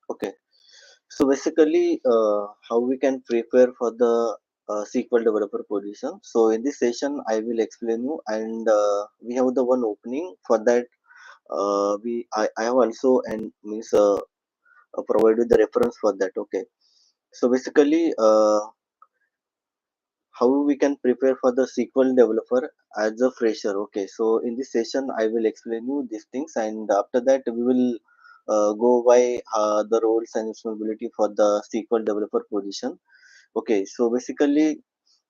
Okay, so basically, how we can prepare for the SQL developer position. So in this session, I will explain you, and we have the one opening for that. I have also and means provided the reference for that. Okay, so basically, how we can prepare for the SQL developer as a fresher. Okay, so in this session, I will explain you these things, and after that, we will go by the roles and responsibility for the SQL developer position. Okay, so basically,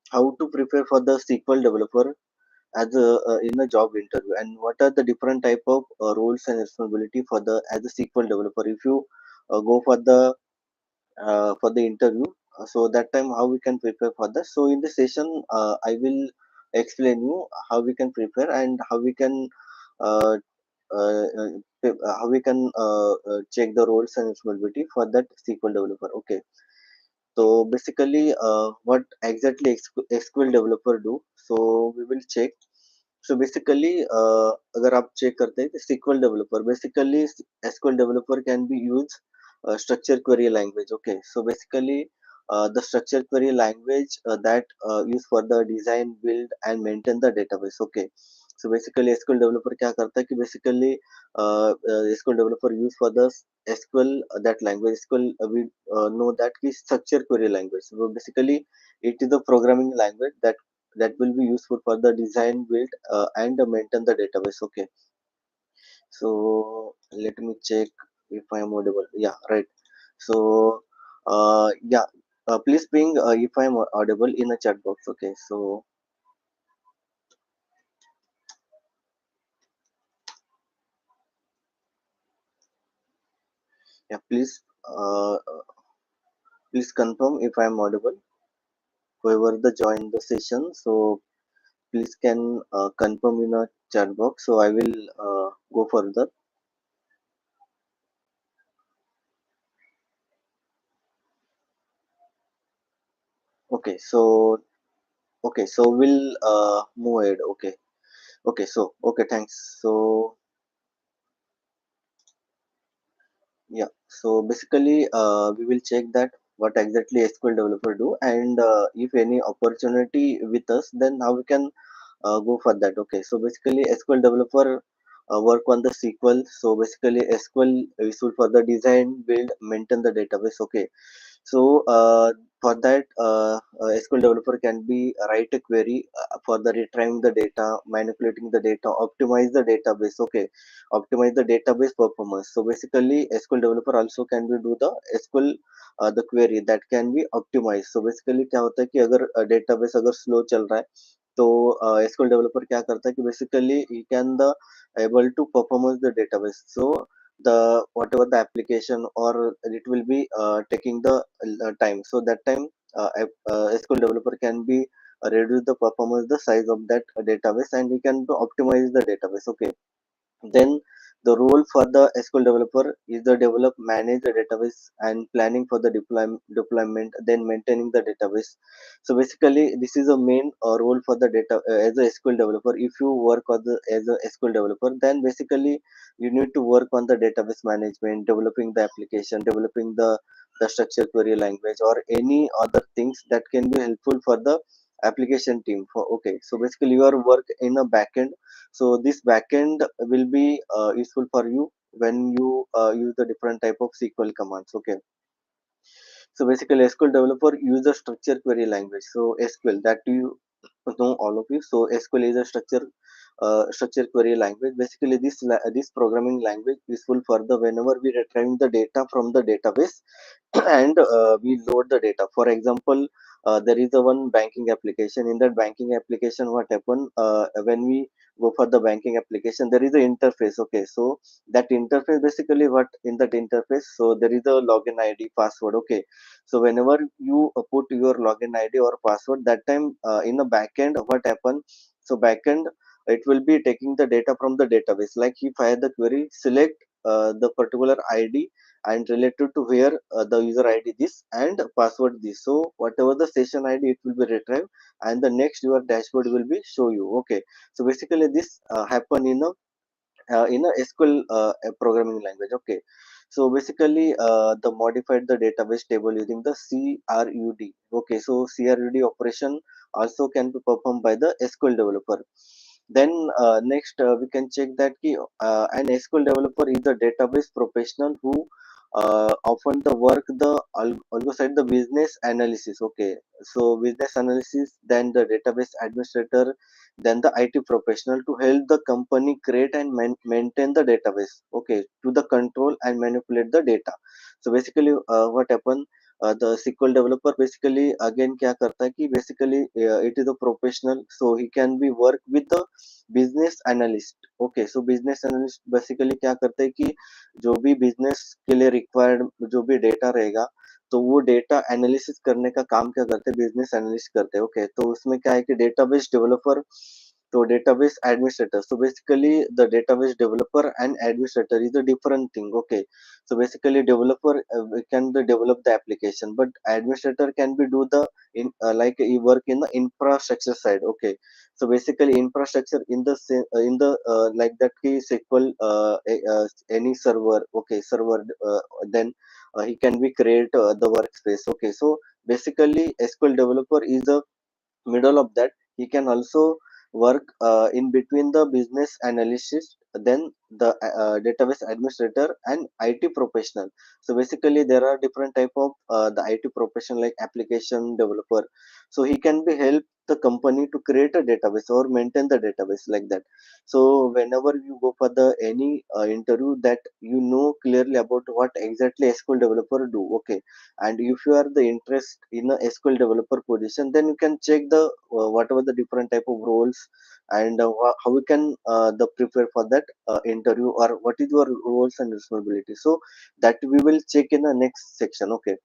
how to prepare for the SQL developer as a in a job interview, and what are the different type of roles and responsibility for the as a SQL developer. If you go for the interview, so that time how we can prepare for that. So in this session, I will explain you how we can prepare and how we can uh, check the roles and responsibility for that SQL developer. Okay, so basically, what exactly SQL developer do? So we will check. So basically, अगर आप check करते हैं कि SQL developer basically SQL developer can be used structure query language. Okay, so basically, the structure query language that used for the design, build, and maintain the database. Okay, so basically SQL developer क्या करता है कि basically SQL developer use for the SQL that language. SQL we know that is structure query language. So basically, it is the programming language that will be useful for the design, build, and maintain the database. Okay, so let me check if I am audible. Yeah, right. So, yeah, please ping if I am audible in a chat box. Okay, so yeah, please confirm if I am audible. Whoever the join the session, so please can confirm in a chat box. So I will go further. Okay, so okay, so we'll move ahead. Okay, okay, so okay, thanks. So yeah, so basically, we will check that what exactly SQL developer do, and if any opportunity with us, then how we can go for that. Okay, so basically, SQL developer work on the SQL. So basically, SQL is useful for the design, build, maintain the database. Okay, so for that, SQL developer can be write a query for the retrieving the data, manipulating the data, optimize the database. Okay, optimize the database performance. So basically, SQL developer also can be do the SQL the query that can be optimized. So basically, क्या होता है कि अगर database अगर slow चल रहा है, तो SQL developer क्या करता है कि basically he can the able to performance the database. So the whatever the application or it will be taking the time, so that time SQL developer can be reduce the performance the size of that database, and we can optimize the database. Okay, then the role for the SQL developer is the develop, manage the database, and planning for the deployment, then maintaining the database. So basically, this is a main role for the data as a SQL developer. If you work on as a SQL developer, then basically you need to work on the database management, developing the application, developing the structure query language, or any other things that can be helpful for the application team. For okay, so basically your work in a backend, so this backend will be useful for you when you use the different type of SQL commands. Okay, so basically SQL developer use the structure query language. So SQL that you know all of you. So SQL is a structure query language. Basically this programming language is useful for the whenever we retrieving the data from the database and we load the data. For example, there is a one banking application. In that banking application, what happen when we go for the banking application, there is a interface. Okay, so that interface basically what in that interface, so there is a login ID, password. Okay, so whenever you put your login ID or password, that time in the backend, what happen? So backend it will be taking the data from the database. Like if I had the query, select the particular ID and related to where the user ID this and password this. So whatever the session ID, it will be retrieved, and the next your dashboard will be show you. Okay, so basically this happen in a in a SQL a programming language. Okay, so basically the modified the database table using the CRUD. Okay, so CRUD operation also can be performed by the SQL developer. Then next we can check that an SQL developer is a database professional who often the work the alongside the business analysis. Okay, so business analysis, then the database administrator, then the IT professional to help the company create and maintain the database. Okay, to the control and manipulate the data. So basically, what happened? The SQL developer basically again क्या करता है कि basically it is a professional, so he can be work with the business analyst. Okay, so business analyst basically क्या करते हैं कि जो भी business के लिए required जो भी data रहेगा, तो वो डेटा एनालिसिस करने का काम क्या करते हैं, बिजनेस एनालिस्ट करते हैं. ओके, तो उसमें क्या है कि डेटाबेस डेवलपर, तो database administrator. So basically the database developer and administrator is a different thing. Okay, so basically developer can the develop the application, but administrator can be do the in like you work in the infrastructure side. Okay, so basically infrastructure in the in the like that key SQL any server. Okay, server, then he can be create the workspace. Okay, so basically SQL developer is the middle of that. He can also work in between the business analysis, then the database administrator and IT professional. So basically there are different type of the IT professional like application developer. So he can be help the company to create a database or maintain the database like that. So whenever you go for the any interview, that you know clearly about what exactly SQL developer do. Okay, and if you are the interest in a SQL developer position, then you can check the whatever the different type of roles, and how we can the prepare for that interview, or what is your roles and responsibilities. So that we will check in the next section. Okay,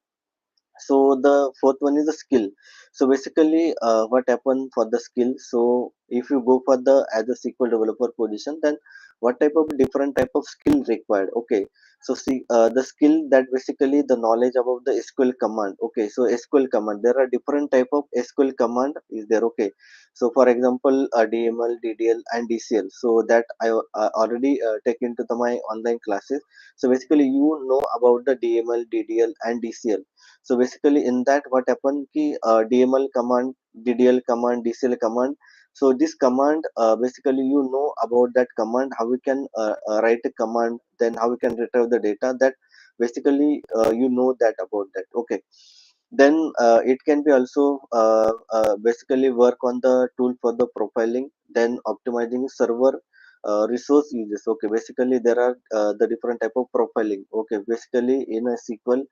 so the fourth one is the skill. So basically what happened for the skill, so if you go for the as a SQL developer position, then what type of different type of skill required. Okay, so see the skill that basically the knowledge about the SQL command. Okay, so SQL command, there are different type of SQL command is there. Okay, so for example DML, DDL and DCL, so that I already take into the my online classes. So basically you know about the DML, DDL and DCL. So basically in that what happened ki DML command, DDL command, DCL command. So this command basically you know about that command, how we can write a command, then how we can retrieve the data. That basically you know that about that. Okay, then it can be also basically work on the tool for the profiling, then optimizing server resource uses. Okay, basically there are the different type of profiling. Okay, basically in a SQL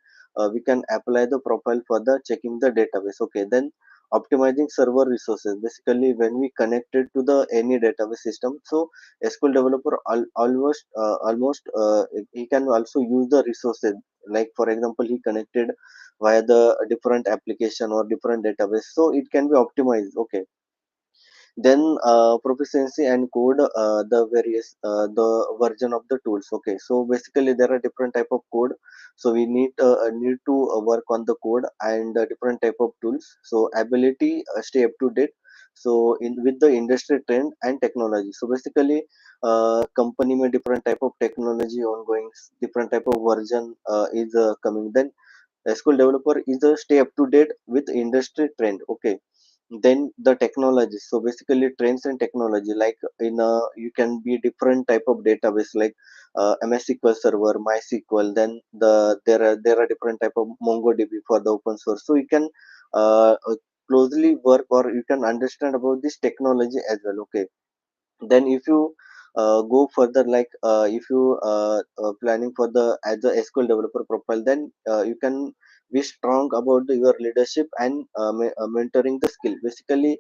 we can apply the profile for the checking the database. Okay, then optimizing server resources, basically when we connected to the any database system, so SQL developer almost he can also use the resources, like for example he connected via the different application or different database, so it can be optimized. Okay, then proficiency and code, the various the version of the tools. Okay, so basically there are different type of code, so we need to work on the code and different type of tools. So ability stay up to date, so in with the industry trend and technology. So basically company may different type of technology ongoing, different type of version is coming, then SQL developer is a stay up to date with industry trend. Okay, then the technology, so basically trends and technology, like in a you can be different type of database like MS SQL server, MySQL, then there are different type of MongoDB for the open source. So you can closely work or you can understand about this technology as well. Okay, then if you go further, like if you planning for the as a SQL developer profile, then you can be strong about your leadership and mentoring the skill. Basically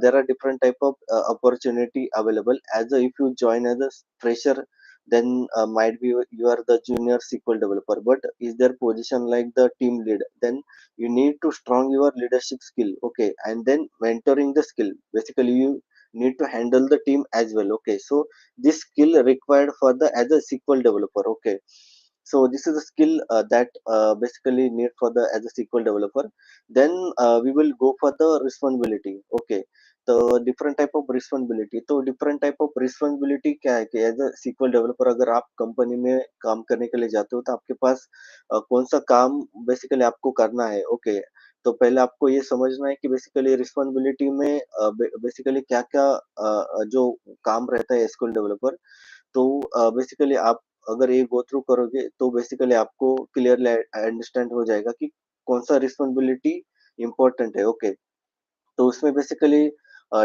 there are different type of opportunity available as a, if you join as a fresher, then might be you are the junior SQL developer, but is there position like the team lead, then you need to strong your leadership skill. Okay, and then mentoring the skill, basically you need to handle the team as well. Okay, so this skill required for the as a SQL developer. Okay, So this is a skill that basically need for the as a SQL developer. Then we will go for the responsibility. Okay, तो different type of responsibility, तो different type of responsibility क्या है कि as a SQL developer अगर आप company में काम करने के लिए जाते हो तो आपके पास कौन सा काम बेसिकली आपको करना है। ओके, तो पहले आपको ये समझना है कि बेसिकली रिस्पॉन्सिबिलिटी में बेसिकली क्या क्या जो काम रहता है एसक्यूएल डेवलपर। तो बेसिकली आप अगर ये गो थ्रू करोगे तो बेसिकली आपको क्लियरली अंडरस्टैंड हो जाएगा कि कौन सा रिस्पॉन्सिबिलिटी इम्पोर्टेंट है। ओके, तो उसमें बेसिकली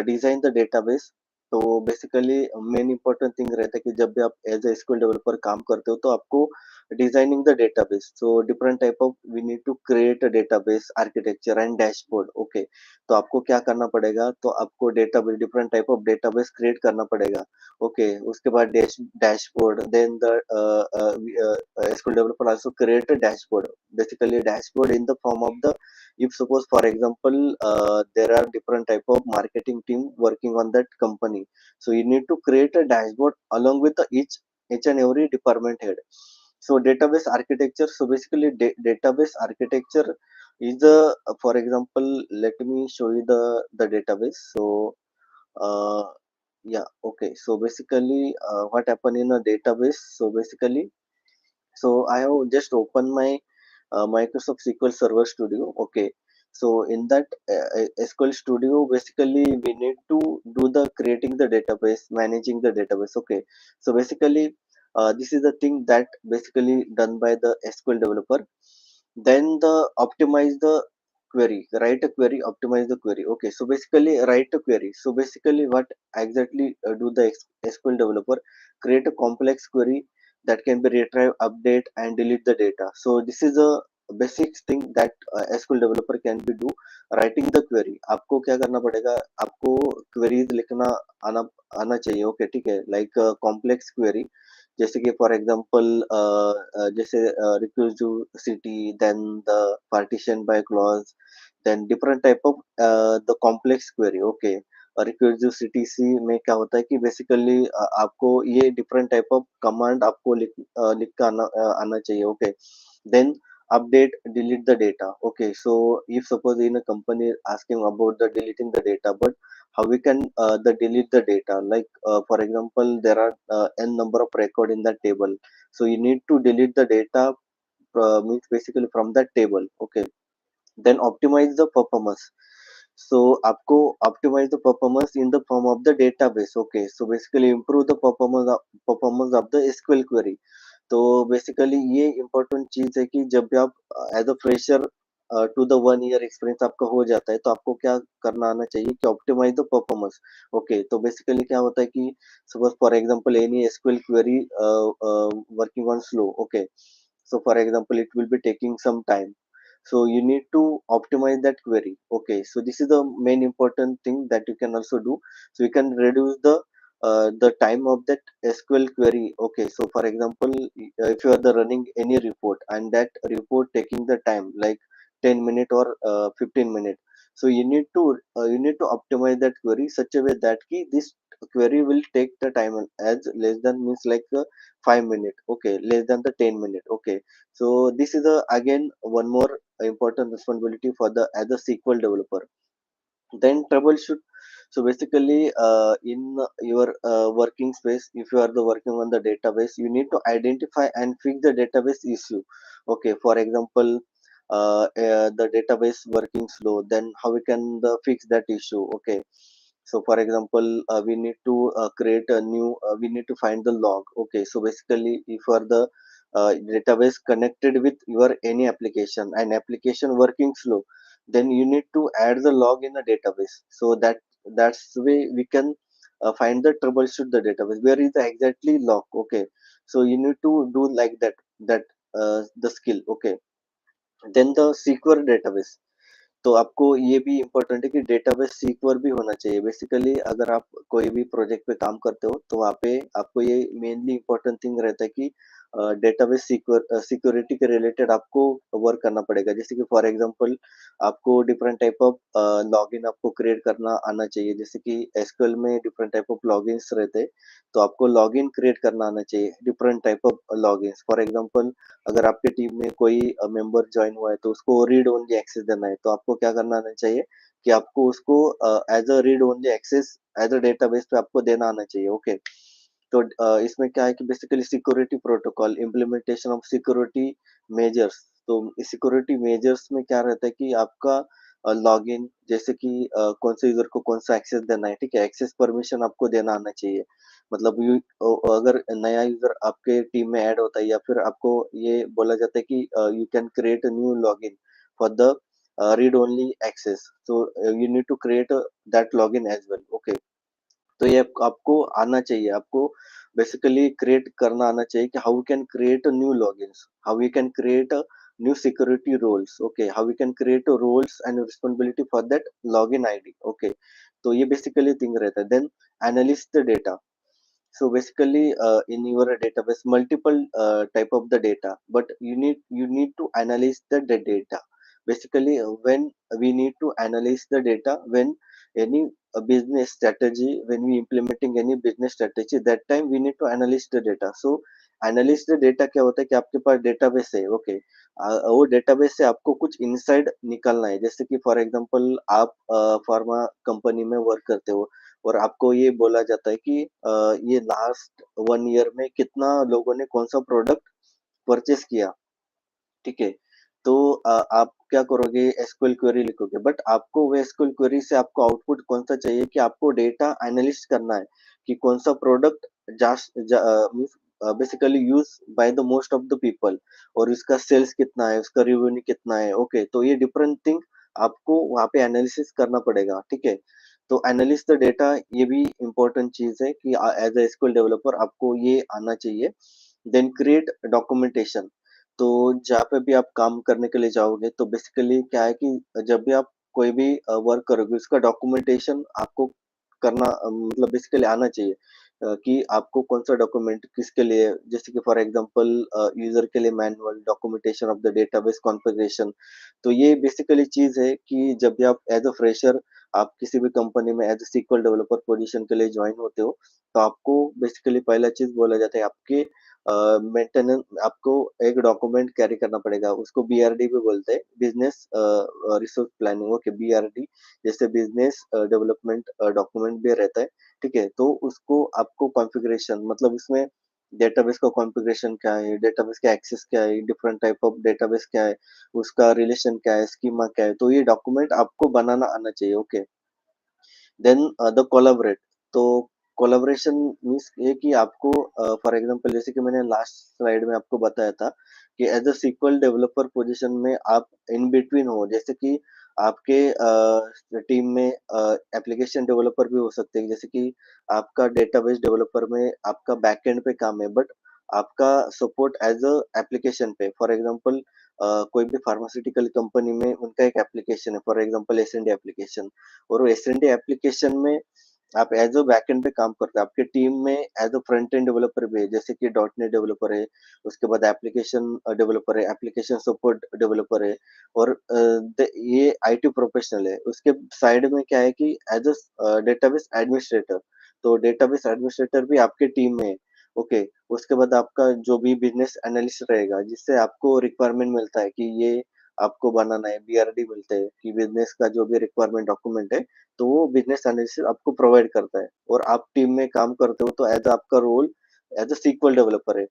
डिजाइन द डेटाबेस। तो बेसिकली मेन इंपॉर्टेंट थिंग रहता है कि जब भी आप एज ए एसक्यूएल डेवलपर काम करते हो तो आपको designing the database. So different type of we need to create a database architecture and dashboard. Okay, तो आपको क्या करना पड़ेगा, तो आपको database different type of database create करना पड़ेगा। ओके, उसके बाद dashboard, then the SQL developer also create a dashboard, basically dashboard in the form of the, if suppose for example there are different type of marketing team working on that company, so you need to create a dashboard along with the each and every department head. So database architecture, so basically database architecture is the, for example let me show you the database. So uh, yeah, okay, so basically what happen in a database, so basically, so I have just opened my Microsoft SQL Server Studio. Okay, so in that SQL Studio, basically we need to do the creating the database, managing the database. Okay, so basically this is the thing that basically done by the SQL developer. Then the optimize the query, write a query, optimize the query. Okay, so basically write a query. So basically what exactly do the SQL developer, create a complex query that can be retrieve, update and delete the data. So this is a basic thing that SQL developer can be do, writing the query. आपको क्या करना पड़ेगा, आपको queries लिखना आना आना चाहिए। Okay, ठीक है, लाइक कॉम्प्लेक्स क्वेरी, जैसे कि फॉर एग्जांपल जैसे reusability, then the partition by clause, then different type of the complex query. Okay, reusability में क्या होता है कि बेसिकली आपको ये डिफरेंट टाइप ऑफ कमांड आपको लिख के आना चाहिए। Okay, then update delete the data. Okay, so if suppose in a company asking about the deleting the data, but how we can the delete the data, like for example there are n number of record in that table, so you need to delete the data means basically from that table. Okay, then optimize the performance. So आपको optimize the performance in the form of the database. Okay, so basically improve the performance of the SQL query. तो basically ये important चीज है कि जब भी आप as a fresher to the 1 year experience आपका हो जाता है तो आपको क्या करना आना चाहिए कि ऑप्टिमाइज द परफॉर्मेंस। ओके, तो बेसिकली क्या होता है कि suppose for example any SQL query working on slow. Okay, so for example it will be taking some time, so you need to optimize that query. Okay, so this is the main important thing that you can also do, so you can reduce the time of that SQL query. Okay, so for example if you are the running any report and that report taking the time like 10 minute or 15 minute, so you need to optimize that query such a way that ki this query will take the time as less than means like 5 minute. Okay, less than the 10 minute. Okay, so this is a again one more important responsibility for the as a SQL developer. Then troubleshoot. So basically in your working space, if you are the working on the database, you need to identify and fix the database issue. Okay, for example the database working slow, then how we can the fix that issue. Okay, so for example we need to create a new we need to find the log. Okay, so basically if you are the database connected with your any application and application working slow, then you need to add the log in the database, so that's the way we can find the troubleshoot the database where is the exactly log. Okay, so you need to do like that the skill. Okay, then the secure database, तो आपको ये भी important है कि database secure भी होना चाहिए। Basically अगर आप कोई भी प्रोजेक्ट पे काम करते हो तो वहाँ पे आपको ये मेनली इम्पोर्टेंट थिंग रहता है कि डेटाबेस सिक्योरिटी के रिलेटेड आपको वर्क करना पड़ेगा। जैसे कि फॉर एग्जांपल आपको डिफरेंट टाइप ऑफ लॉगिन आपको क्रिएट करना आना चाहिए। जैसे कि एसक्यूएल में डिफरेंट टाइप ऑफ लॉगिन्स रहते हैं, तो आपको लॉगिन क्रिएट करना आना चाहिए, different type of logins. For example अगर आपके टीम में कोई मेंबर जॉइन हुआ है, तो उसको रीड ओनली एक्सेस देना है, तो आपको क्या करना आना चाहिए कि आपको उसको as a read only access as a database पे आपको देना आना चाहिए, ओके। तो इसमें क्या है कि basically security protocol, implementation of security measures. तो सिक्योरिटी मेजर्स में क्या रहता है कि आपका लॉगिन, जैसे कि कौन से यूज़र को कौन-सा एक्सेस देना है, ठीक है? एक्सेस परमिशन आपको देना आना चाहिए। मतलब अगर नया यूज़र आपके टीम में ऐड होता है या फिर आपको ये बोला जाता है कि you can create a new login for the read only access. So you need to create that login as well. Okay. तो ये आपको आना चाहिए, आपको बेसिकली क्रिएट करना आना चाहिए कि how we can create new logins, how we can create new security roles, okay, how we can create roles and responsibility for that login ID, okay. तो ये बेसिकली थिंग रहता है। Then analysis the data. So basically, in your database, multiple type of the data, but you need to analyze the data. Basically, when we need to analyze the data, when any business strategy, when we implementing any business strategy, that time we need to analyze the data. So analyst the data क्या होता है कि आपके पास database है, okay. वो database से आपको कुछ इनसाइड निकालना है। जैसे कि फॉर एग्जांपल आप फार्मा कंपनी में वर्क करते हो और आपको ये बोला जाता है कि ये लास्ट 1 ईयर में कितना लोगों ने कौन-सा प्रोडक्ट परचेज़ किया, ठीक है? तो आप क्या करोगे, एसक्यूएल क्वेरी लिखोगे, बट आपको वो एसक्यूएल क्वेरी से आपको आउटपुट कौन-सा चाहिए कि आपको डेटा एनालिस्ट करना है कि कौन-सा product means basically use by the most of the people और इसका सेल्स कितना है, उसका रेवेन्यू कितना है, ओके। तो ये डिफरेंट थिंग आपको वहाँ पे एनालिसिस करना पड़ेगा, ठीक है? तो एनालिस्ट द डेटा, ये भी इम्पोर्टेंट चीज़ है कि एज़ अ एसक्यूएल डेवलपर आपको ये आना चाहिए। Then create documentation. तो जहाँ पे भी आप काम करने के लिए जाओगे, तो बेसिकली क्या है कि जब भी आप कोई भी वर्क करोगे, उसका डॉक्यूमेंटेशन आपको करना मतलब बेसिकली आना चाहिए कि आपको कौन-सा डॉक्यूमेंट किसके लिए, जैसे कि फॉर एग्जांपल यूज़र के लिए manual, documentation of the database configuration. तो ये बेसिकली चीज़ है कि जब भी आप एज़ अ फ्रेशर आप किसी भी कंपनी में as a SQL developer position के लिए जॉइन होते हो, तो आपको बेसिकली पहला चीज़ बोला जाता है आपके मेंटेनेंस, आपको एक डॉक्यूमेंट कैरी करना पड़ेगा, उसको बीआरडी भी बोलते हैं, business resource planning, okay, BRD. जैसे बिज़नेस डेवलपमेंट डॉक्यूमेंट भी रहता है, ठीक है? तो उसको आपको कॉन्फ़िगरेशन, मतलब उसमें डेटाबेस का कॉन्फ़िगरेशन क्या है, डेटाबेस का एक्सेस क्या है, डिफरेंट टाइप ऑफ डेटाबेस क्या है, उसका रिलेशन क्या है, स्कीमा क्या है, तो ये डॉक्यूमेंट आपको बनाना आना चाहिए, ओके। Then the collaborate. तो कोलैबोरेशन मीन्स ये कि आपको फॉर एग्जांपल जैसे कि मैंने लास्ट स्लाइड में आपको बताया था कि as a SQL developer position में आप इन बिटवीन हो। जैसे कि आपके टीम में एप्लीकेशन डेवलपर भी हो सकते हैं, जैसे कि आपका डेटाबेस डेवलपर में आपका बैकएंड पे काम है, बट आपका सपोर्ट एज़ अ एप्लीकेशन पे। फॉर एग्जांपल कोई भी फार्मास्यूटिकल कंपनी में उनका एक एप्लीकेशन है, फॉर एग्जांपल एस&डी एप्लीकेशन, और वो एस&डी एप्लीकेशन में आप एज़ अ बैकएंड पे काम करते हैं। आपके टीम में as a front end developer भी है, जैसे कि डॉट नेट डेवलपर है, उसके बाद एप्लीकेशन डेवलपर है, एप्लीकेशन सपोर्ट डेवलपर है, और ये आईटी प्रोफेशनल है। उसके साइड में क्या है कि एज़ अ डेटाबेस एडमिनिस्ट्रेटर, तो डेटाबेस एडमिनिस्ट्रेटर भी आपके टीम में है, ओके। उसके बाद आपका जो भी बिज़नेस एनालिस्ट रहेगा, जिससे आपको रिक्वायरमेंट मिलता है कि ये आपको बनाना है, बीआरडी मिलते हैं कि बिज़नेस का जो भी रिक्वायरमेंट डॉक्यूमेंट है, तो वो बिज़नेस एनालिसिस आपको प्रोवाइड करता है, और आप टीम में काम करते हो, तो एज़ आपका role as a SQL developer है।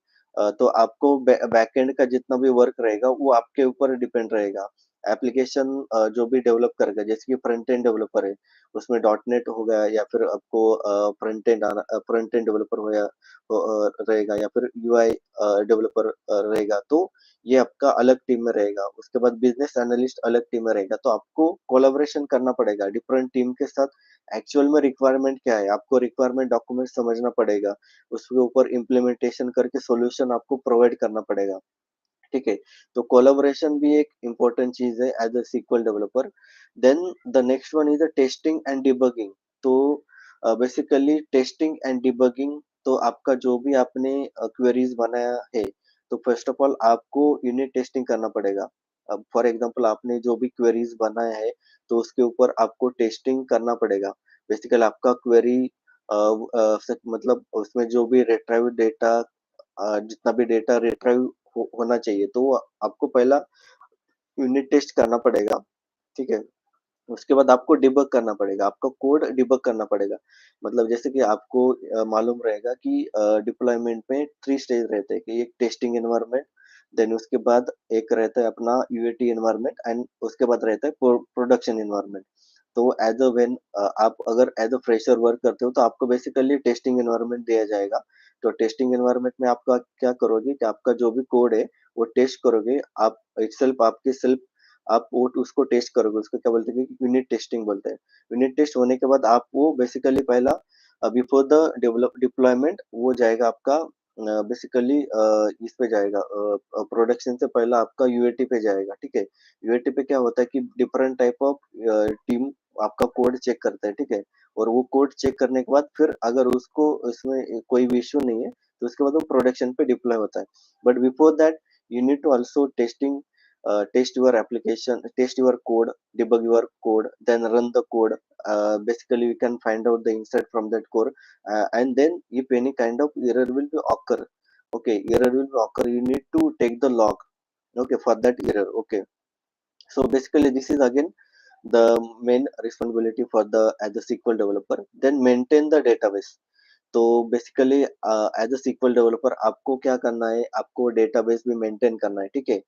तो आपको बैकएंड का जितना भी वर्क रहेगा, वो आपके ऊपर डिपेंड रहेगा। एप्लीकेशन जो भी डेवलप करेगा, जैसे कि फ्रंट एंड डेवलपर है, उसमें डॉट नेट हो गया, या फिर आपको फ्रंट एंड डेवलपर हो गया, रहेगा, या फिर यूआई डेवलपर रहेगा, तो ये आपका अलग टीम में रहेगा। उसके बाद बिज़नेस एनालिस्ट अलग टीम में रहेगा, तो आपको कोलैबोरेशन करना पड़ेगा डिफरेंट टीम के साथ। एक्चुअल में रिक्वायरमेंट क्या है, आपको रिक्वायरमेंट डॉक्यूमेंट समझना पड़ेगा, उसके ऊपर इम्प्लीमेंटेशन करके सॉल्यूशन आपको प्रोवाइड करना पड़ेगा, ठीक है? तो कोलैबोरेशन भी एक इम्पोर्टेंट चीज़ है as a SQL developer. Then the next one is the testing and debugging. तो बेसिकली टेस्टिंग एंड डिबगिंग, तो आपका जो भी आपने क्वेरीज़ बनाया है, तो फर्स्ट ऑफ ऑल आपको यूनिट टेस्टिंग करना पड़ेगा। अब फॉर एग्जांपल आपने जो भी क्वेरीज बनाया है, तो उसके ऊपर आपको टेस्टिंग करना पड़ेगा। बेसिकली आपका क्वेरी मतलब उसमें जो भी रिट्राइव डेटा, जितना भी डेटा रिट्राइव होना चाहिए, तो वो आपको पहला यूनिट टेस्ट करना पड़ेगा। ठीक है, उसके बाद आपको डिबग करना पड़ेगा, आपका कोड डिबग करना पड़ेगा। मतलब जैसे कि आपको मालूम रहेगा कि डिप्लॉयमेंट में 3 स्टेज रहते हैं, कि एक टेस्टिंग एनवायरनमेंट, देन उसके बाद एक रहता है अपना यूएटी एनवायरनमेंट, एंड उसके बाद रहता है प्रोडक्शन एनवायरनमेंट। तो एज़ अ व्हेन आप अगर एज़ अ फ्रेशर वर्क करते हो, तो आपको बेसिकली टेस्टिंग एनवायरनमेंट दिया जाएगा। तो टेस्टिंग एनवायरनमेंट में आपका क्या करोगे कि आपका जो भी कोड है, वो टेस्ट करोगे। आप एक सेल्फ आपके सेल्फ आप वो उसको टेस्ट करोगे, उसको क्या बोलते हैं कि यूनिट टेस्टिंग बोलते हैं। यूनिट टेस्ट होने के बाद आप वो बेसिकली पहला बिफोर द डेवलप डिप्लॉयमेंट वो जाएगा आपका बेसिकली इस पे जाएगा, प्रोडक्शन से पहला आपका यूएटी पे जाएगा, ठीक है। यूएटी पे क्या होता है कि डिफरेंट टाइप ऑफ टीम आपका कोड चेक करता है, ठीक है। और वो कोड चेक करने के बाद फिर अगर उसको इसमें कोई भी इश्यू नहीं है, तो उसके बाद वो प्रोडक्शन पे डिप्लॉय होता है। But before that you need to also test your application, test your code, debug your code, then run the code. Basically, we can find out the insight from that code, and then if any kind of error will be occur, okay, error will be occur. You need to take the log, okay, for that error. Okay, so basically, this is again the main responsibility for the as a SQL developer. Then maintain the database. तो basically as a SQL developer आपको क्या करना है, आपको database भी maintain करना है, ठीक है।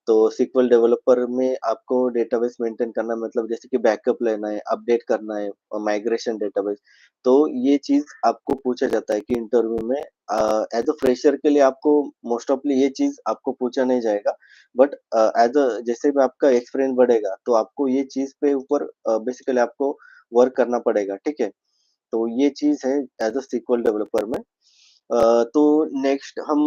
तो सीक्वल डेवलपर में आपको डेटाबेस मेंटेन करना मतलब जैसे कि बैकअप लेना है, अपडेट करना है और माइग्रेशन डेटाबेस। तो ये चीज आपको पूछा जाता है कि इंटरव्यू में एज अ फ्रेशर के लिए आपको मोस्ट ऑफली ये चीज आपको पूछा नहीं जाएगा। बट एज अ जैसे भी आपका एक्सपीरियंस बढ़ेगा, तो आपको ये चीज पे ऊपर बेसिकली आपको वर्क करना पड़ेगा, ठीक है। तो ये चीज़ है एज़ अ सीक्वल डेवलपर में। तो नेक्स्ट हम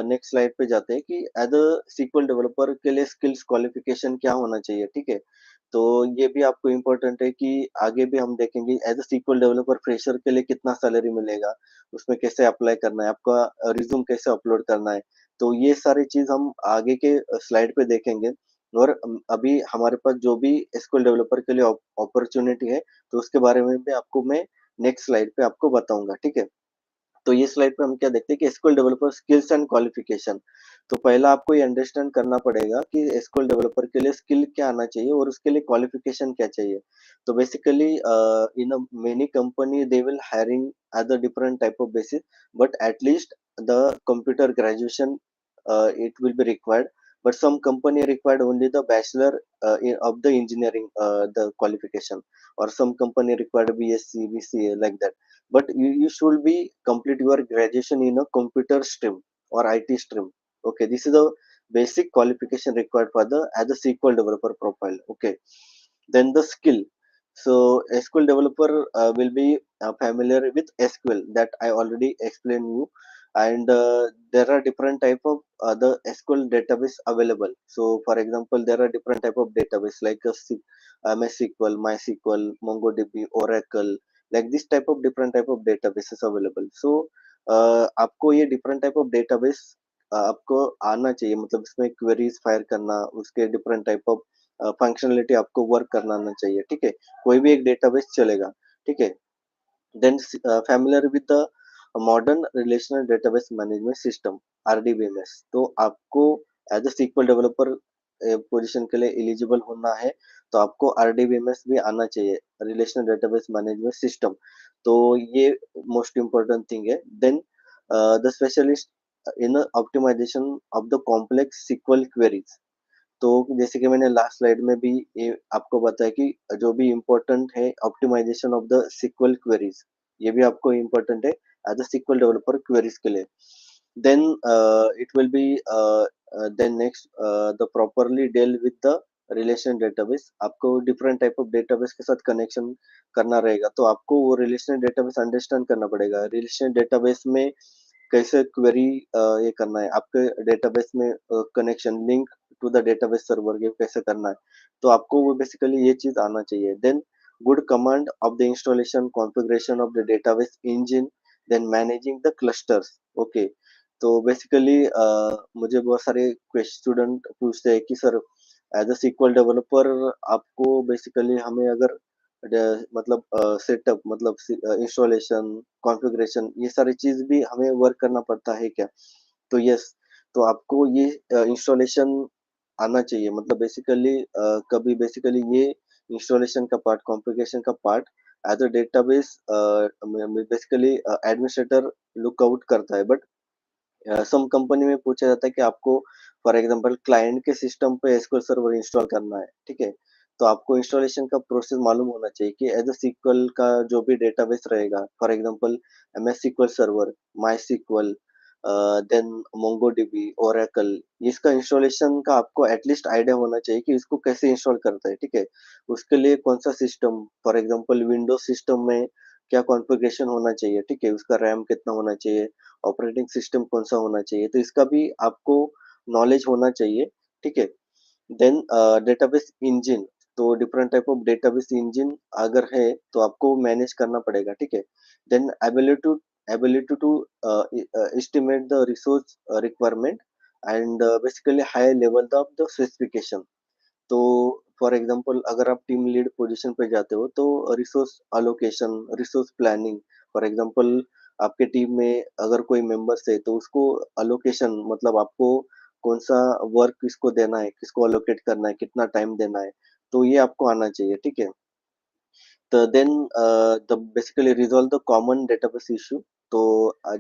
नेक्स्ट स्लाइड पे जाते हैं कि एज़ अ सीक्वल डेवलपर के लिए स्किल्स क्वालिफिकेशन क्या होना चाहिए, ठीक है? तो ये भी आपको इम्पोर्टेंट है कि आगे भी हम देखेंगे as a SQL developer fresher के लिए कितना सैलरी मिलेगा, उसमें कैसे अप्लाई करना है, आपका रिज़्यूम कैसे अपलोड करना है। तो ये सारी चीज़ हम आगे के स्लाइड पे देखेंगे। और अभी हमारे पास जो भी एसक्यूएल डेवलपर के लिए अपॉर्च्युनिटी है, तो उसके बारे में भी आपको मैं नेक्स्ट स्लाइड पे आपको बताऊंगा, ठीक है। तो ये स्लाइड पे हम क्या देखते हैं कि SQL developer skills and qualification. तो पहला आपको ये अंडरस्टैंड करना पड़ेगा कि एसक्यूएल डेवलपर के लिए स्किल क्या आना चाहिए और उसके लिए क्वालिफिकेशन क्या चाहिए। तो basically in a many company they will hiring at the different type of basis, but at least the computer graduation it will be required. But some company required only the bachelor of the engineering, the qualification, or some company required BSc, BCA, like that. But you should be complete your graduation in a computer stream or IT stream. Okay, this is the basic qualification required for the as a SQL developer profile. Okay, then the skill. So SQL developer will be familiar with SQL that I already explained you, and there are different type of the SQL database available. So for example, there are different type of database like MS SQL, MySQL, MongoDB, Oracle, like this type of different type of databases available. So आपको ये different type of database आपको आना चाहिए, मतलब इसमें queries fire करना, उसके different type of functionality आपको वर्क करना आना चाहिए, ठीक है। कोई भी एक डेटाबेस चलेगा, ठीक है। Then familiar with the modern relational database management system, RDBMS। तो आपको as a SQL developer position के लिए एलिजिबल होना है, तो आपको RDBMS भी आना चाहिए, रिलेशनल डेटाबेस मैनेजमेंट सिस्टम। तो ये मोस्ट इम्पोर्टेंट थिंग है। Then the specialist in optimization of the complex SQL queries. तो जैसे कि मैंने लास्ट स्लाइड में भी ये आपको बताया कि जो भी इम्पोर्टेंट है optimization of the SQL queries, ये भी आपको इम्पोर्टेंट है as a SQL developer queries के लिए। Then it will be then next the properly deal with the relation database. आपको डिफरेंट टाइप ऑफ डेटाबेस के साथ कनेक्शन करना रहेगा, तो आपको वो रिलेशनल डेटाबेस अंडरस्टैंड करना पड़ेगा। रिलेशनल डेटाबेस में कैसे क्वेरी ये करना है, आपके डेटाबेस में connection link to the database server ये कैसे करना है, तो आपको वो बेसिकली ये चीज आना चाहिए। Then good command of the installation configuration of the database engine, then managing the clusters. Okay, तो बेसिकली मुझे बहुत सारे स्टूडेंट पूछते हैं कि sir as a SQL developer आपको बेसिकली हमें अगर मतलब सेटअप मतलब इंस्टॉलेशन कॉन्फ़िगरेशन ये सारी चीज़ भी हमें वर्क करना पड़ता है क्या? तो यस, तो आपको ये इंस्टॉलेशन आना चाहिए मतलब बेसिकली कभी बेसिकली ये इंस्टॉलेशन का पार्ट, कॉन्फ़िगरेशन का part as a database basically administrator look out करता है बट सम कंपनी में पूछा जाता है कि आपको फॉर एग्जांपल क्लाइंट के सिस्टम पे एसक्यूएल सर्वर इंस्टॉल करना है, ठीक है? तो आपको इंस्टॉलेशन का प्रोसेस मालूम होना चाहिए कि एज़ अ SQL का जो भी डेटाबेस रहेगा, for example MS SQL server, MySQL then MongoDB, Oracle, इसका इंस्टॉलेशन का आपको एटलीस्ट आइडिया होना चाहिए कि इसको कैसे इंस्टॉल करते हैं, ठीक है? उसके लिए कौन-सा system, for example Windows system में क्या कॉन्फ़िगरेशन होना चाहिए, ठीक है? उसका रैम कितना होना चाहिए, ऑपरेटिंग सिस्टम कौन-सा होना चाहिए, तो इसका भी आपको नॉलेज होना चाहिए, ठीक है? देन डेटाबेस इंजन, तो different type of database engine अगर है, तो आपको मैनेज करना पड़ेगा, ठीक है? Then ability to estimate the resource requirement and basically high level of the specification. तो फॉर एग्जांपल अगर आप टीम लीड पोजीशन पे जाते हो तो resource allocation, resource planning, for example आपके टीम में अगर कोई मेंबर्स है तो उसको अलोकेशन मतलब आपको कौन-सा वर्क किसको देना है, किसको अलोकेट करना है, कितना टाइम देना है, तो ये आपको आना चाहिए, ठीक है? तो then the basically resolve the common database issue. तो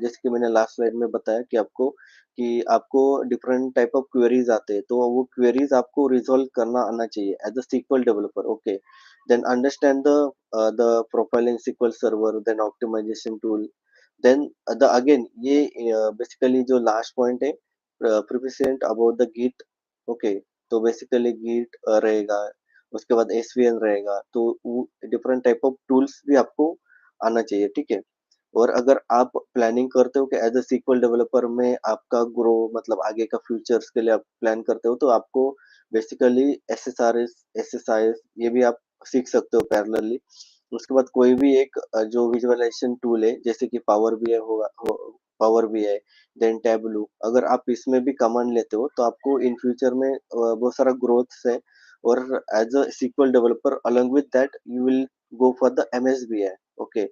जैसे कि मैंने लास्ट स्लाइड में बताया कि आपको डिफरेंट टाइप ऑफ क्वेरीज़ आते हैं, तो वो क्वेरीज़ आपको रिज़ॉल्व करना आना चाहिए as a SQL developer, okay. Then understand the profile in SQL server, then optimization tool, then the again ये बेसिकली जो लास्ट पॉइंट है proficient about the git, okay. तो बेसिकली गिट रहेगा, उसके बाद एसवीएन रहेगा, तो वो डिफरेंट टाइप ऑफ टूल्स भी आपको आना चाहिए, ठीक है? और अगर आप प्लानिंग करते हो कि एज़ अ SQL डेवलपर में आपका ग्रो मतलब आगे का फ्यूचर्स के लिए आप प्लान करते हो, तो आपको बेसिकली एसएसआरएस, एसएसआईएस ये भी आप सीख सकते हो पैरेलली। उसके बाद कोई भी एक जो विजुअलाइज़ेशन टूल है, जैसे कि पावर बीआई, देन टैबलू, अगर आप इसमें भी कमांड लेते हो, तो आपको इन फ्यूचर में बहुत सारा ग्रोथ्स है और as a SQL developer along with that you will go for the MSBI, okay.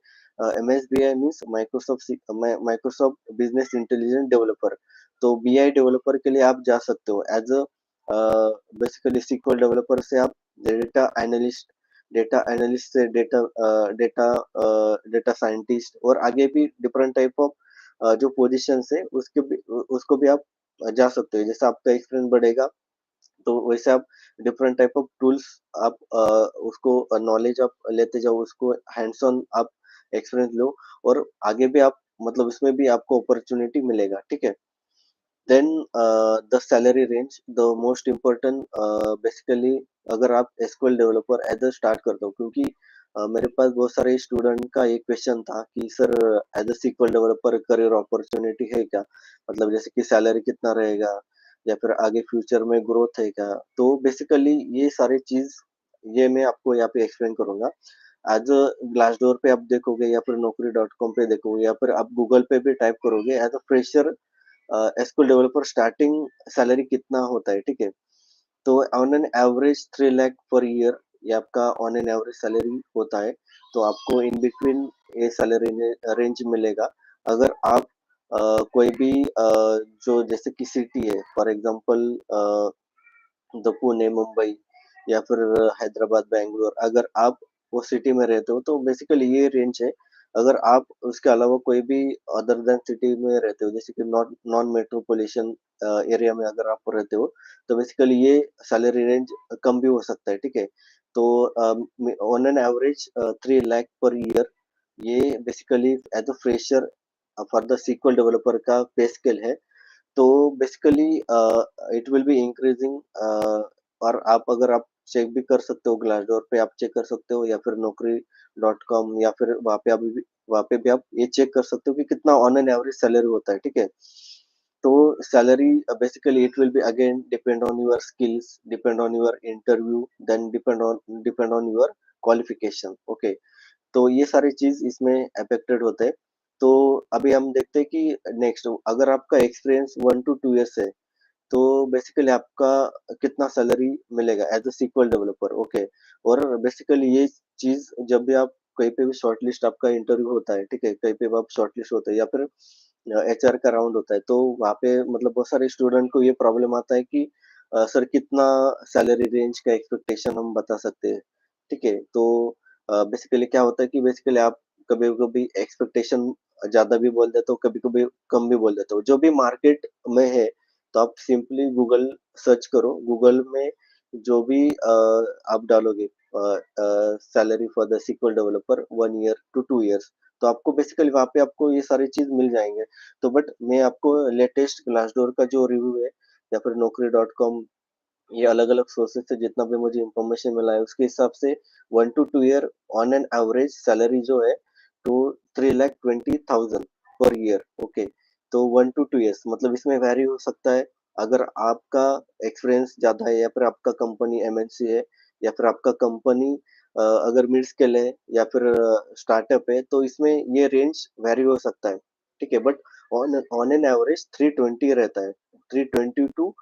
MSBI means Microsoft business intelligence developer. तो बीआई डेवलपर के लिए आप जा सकते हो as a basically SQL developer से आप डेटा एनालिस्ट डेटा एनालिस्ट से डेटा साइंटिस्ट और आगे भी डिफरेंट टाइप ऑफ जो पोजीशंस है उसको भी आप जा सकते हो। जैसे आपका एक्सपीरियंस बढ़ेगा तो वैसे आप डिफरेंट टाइप ऑफ टूल्स आप उसको नॉलेज आप लेते जाओ, उसको हैंड्स ऑन आप एक्सपीरियंस लो और आगे भी आप मतलब उसमें भी आपको अपॉर्च्युनिटी मिलेगा, ठीक है? Then the salary range, the most important basically अगर आप SQL developer as a start करते हो क्योंकि मेरे पास बहुत सारे स्टूडेंट का एक क्वेश्चन था कि sir as a SQL developer career opportunity है क्या? मतलब जैसे कि सैलरी कितना रहेगा या फिर आगे फ्यूचर में ग्रोथ है क्या? तो बेसिकली ये सारी चीज़ ये मैं आपको यहाँ पे एक्सप्लेन करूँगा। एज़ अ ग्लासडोर पे आप देखोगे या फिर naukri डॉट कॉम पे देखोगे या फिर आप गूगल पे भी टाइप करोगे as a fresher SQL developer starting salary कितना होता है, ठीक है? तो on an average 3 lakh per year ये आपका ऑन एन एवरेज सैलरी होता है। तो आपको इन बिटवीन ये सैलरी रेंज मिलेगा। अगर आप कोई भी जो जैसे कि सिटी है for example the Pune, Mumbai या फिर हैदराबाद, बैंगलोर, अगर आप वो सिटी में रहते हो तो बेसिकली ये रेंज है। अगर आप उसके अलावा कोई भी अदर देन सिटी में रहते हो जैसे कि नॉन नॉन मेट्रोपॉलिटन एरिया में अगर आप रहते हो, तो बेसिकली ये सैलरी रेंज कम भी हो सकता है, ठीक है? तो on an average 3 lakh per year ये basically as a fresher for the SQL developer का पे स्केल है। तो basically it will be increasing और आप अगर आप चेक भी कर सकते हो ग्लासडोर पे आप चेक कर सकते हो या फिर नौकरी डॉट कॉम या फिर वहाँ पे भी आप ये चेक कर सकते हो कि कितना ऑन एन एवरेज सैलरी होता है, ठीक है? तो salary basically it will be again depend on your skills, depend on your interview, then depend on your qualification, okay. तो ये सारी चीज़ इसमें अफेक्टेड होते हैं। तो अभी हम देखते हैं कि नेक्स्ट अगर आपका एक्सपीरियंस 1 टू 2 ईयर्स है, तो बेसिकली आपका कितना सैलरी मिलेगा as a SQL developer, okay. और बेसिकली ये चीज जब भी आप कहीं पे भी शॉर्टलिस्ट आपका इंटरव्यू होता है, ठीक है, कहीं पे भी आप शॉर्टलिस्ट होते हैं या फिर एचआर का राउंड होता है, तो वहाँ पे मतलब बहुत सारे स्टूडेंट को ये प्रॉब्लम आता है कि सर कितना सैलरी रेंज का एक्सपेक्टेशन हम बता सकते हैं, ठीक है। तो बेसिकली क्या होता है कि बेसिकली आप कभी कभी एक्सपेक्टेशन ज्यादा भी बोल देते हो, कभी कभी कम भी बोल देते हो, जो भी मार्केट में है। तो आप सिंपली गूगल सर्च करो, गूगल में जो भी आप डालोगे salary for the SQL developer 1 year two 2 years, तो आपको बेसिकली वहाँ पे आपको ये सारी चीज मिल जाएंगे। तो बट मैं आपको लेटेस्ट ग्लासडोर का जो रिव्यू है या फिर नौकरी डॉट कॉम, ये अलग अलग सोर्सेस से जितना भी मुझे इंफॉर्मेशन मिला है उसके हिसाब से 1 to 2 year on an average salary जो है तो 3,20,000 पर ईयर, ओके। तो 1 to 2 ईयर्स मतलब इसमें वेरी हो सकता है। अगर आपका एक्सपीरियंस ज्यादा है या फिर आपका कंपनी एमएनसी है या फिर आपका कंपनी अगर मिड स्केल है या फिर स्टार्टअप है, तो इसमें ये रेंज वेरी हो सकता है, ठीक है। But on on an average 320 रहता है, 320 टू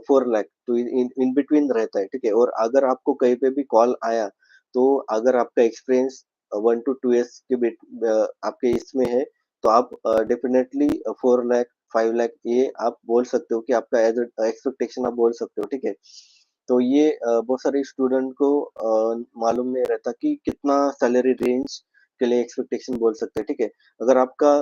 4 लाख, तो इन इन बिटवीन रहता है, ठीक है। और अगर आपको कहीं पे भी कॉल आया, तो अगर आपका एक्सपीरियंस 1 to 2 ईयर्स के बीच आपके इसमें है, तो आप डेफिनेटली 4 लाख 5 लाख ये आप बोल सकते हो कि आपका एज एक्सपेक्टेशन आप बोल सकते हो, ठीक है। तो ये बहुत सारे स्टूडेंट को मालूम नहीं रहता कि कितना सैलरी रेंज के लिए एक्सपेक्टेशन बोल सकते हैं, ठीक है। अगर आपका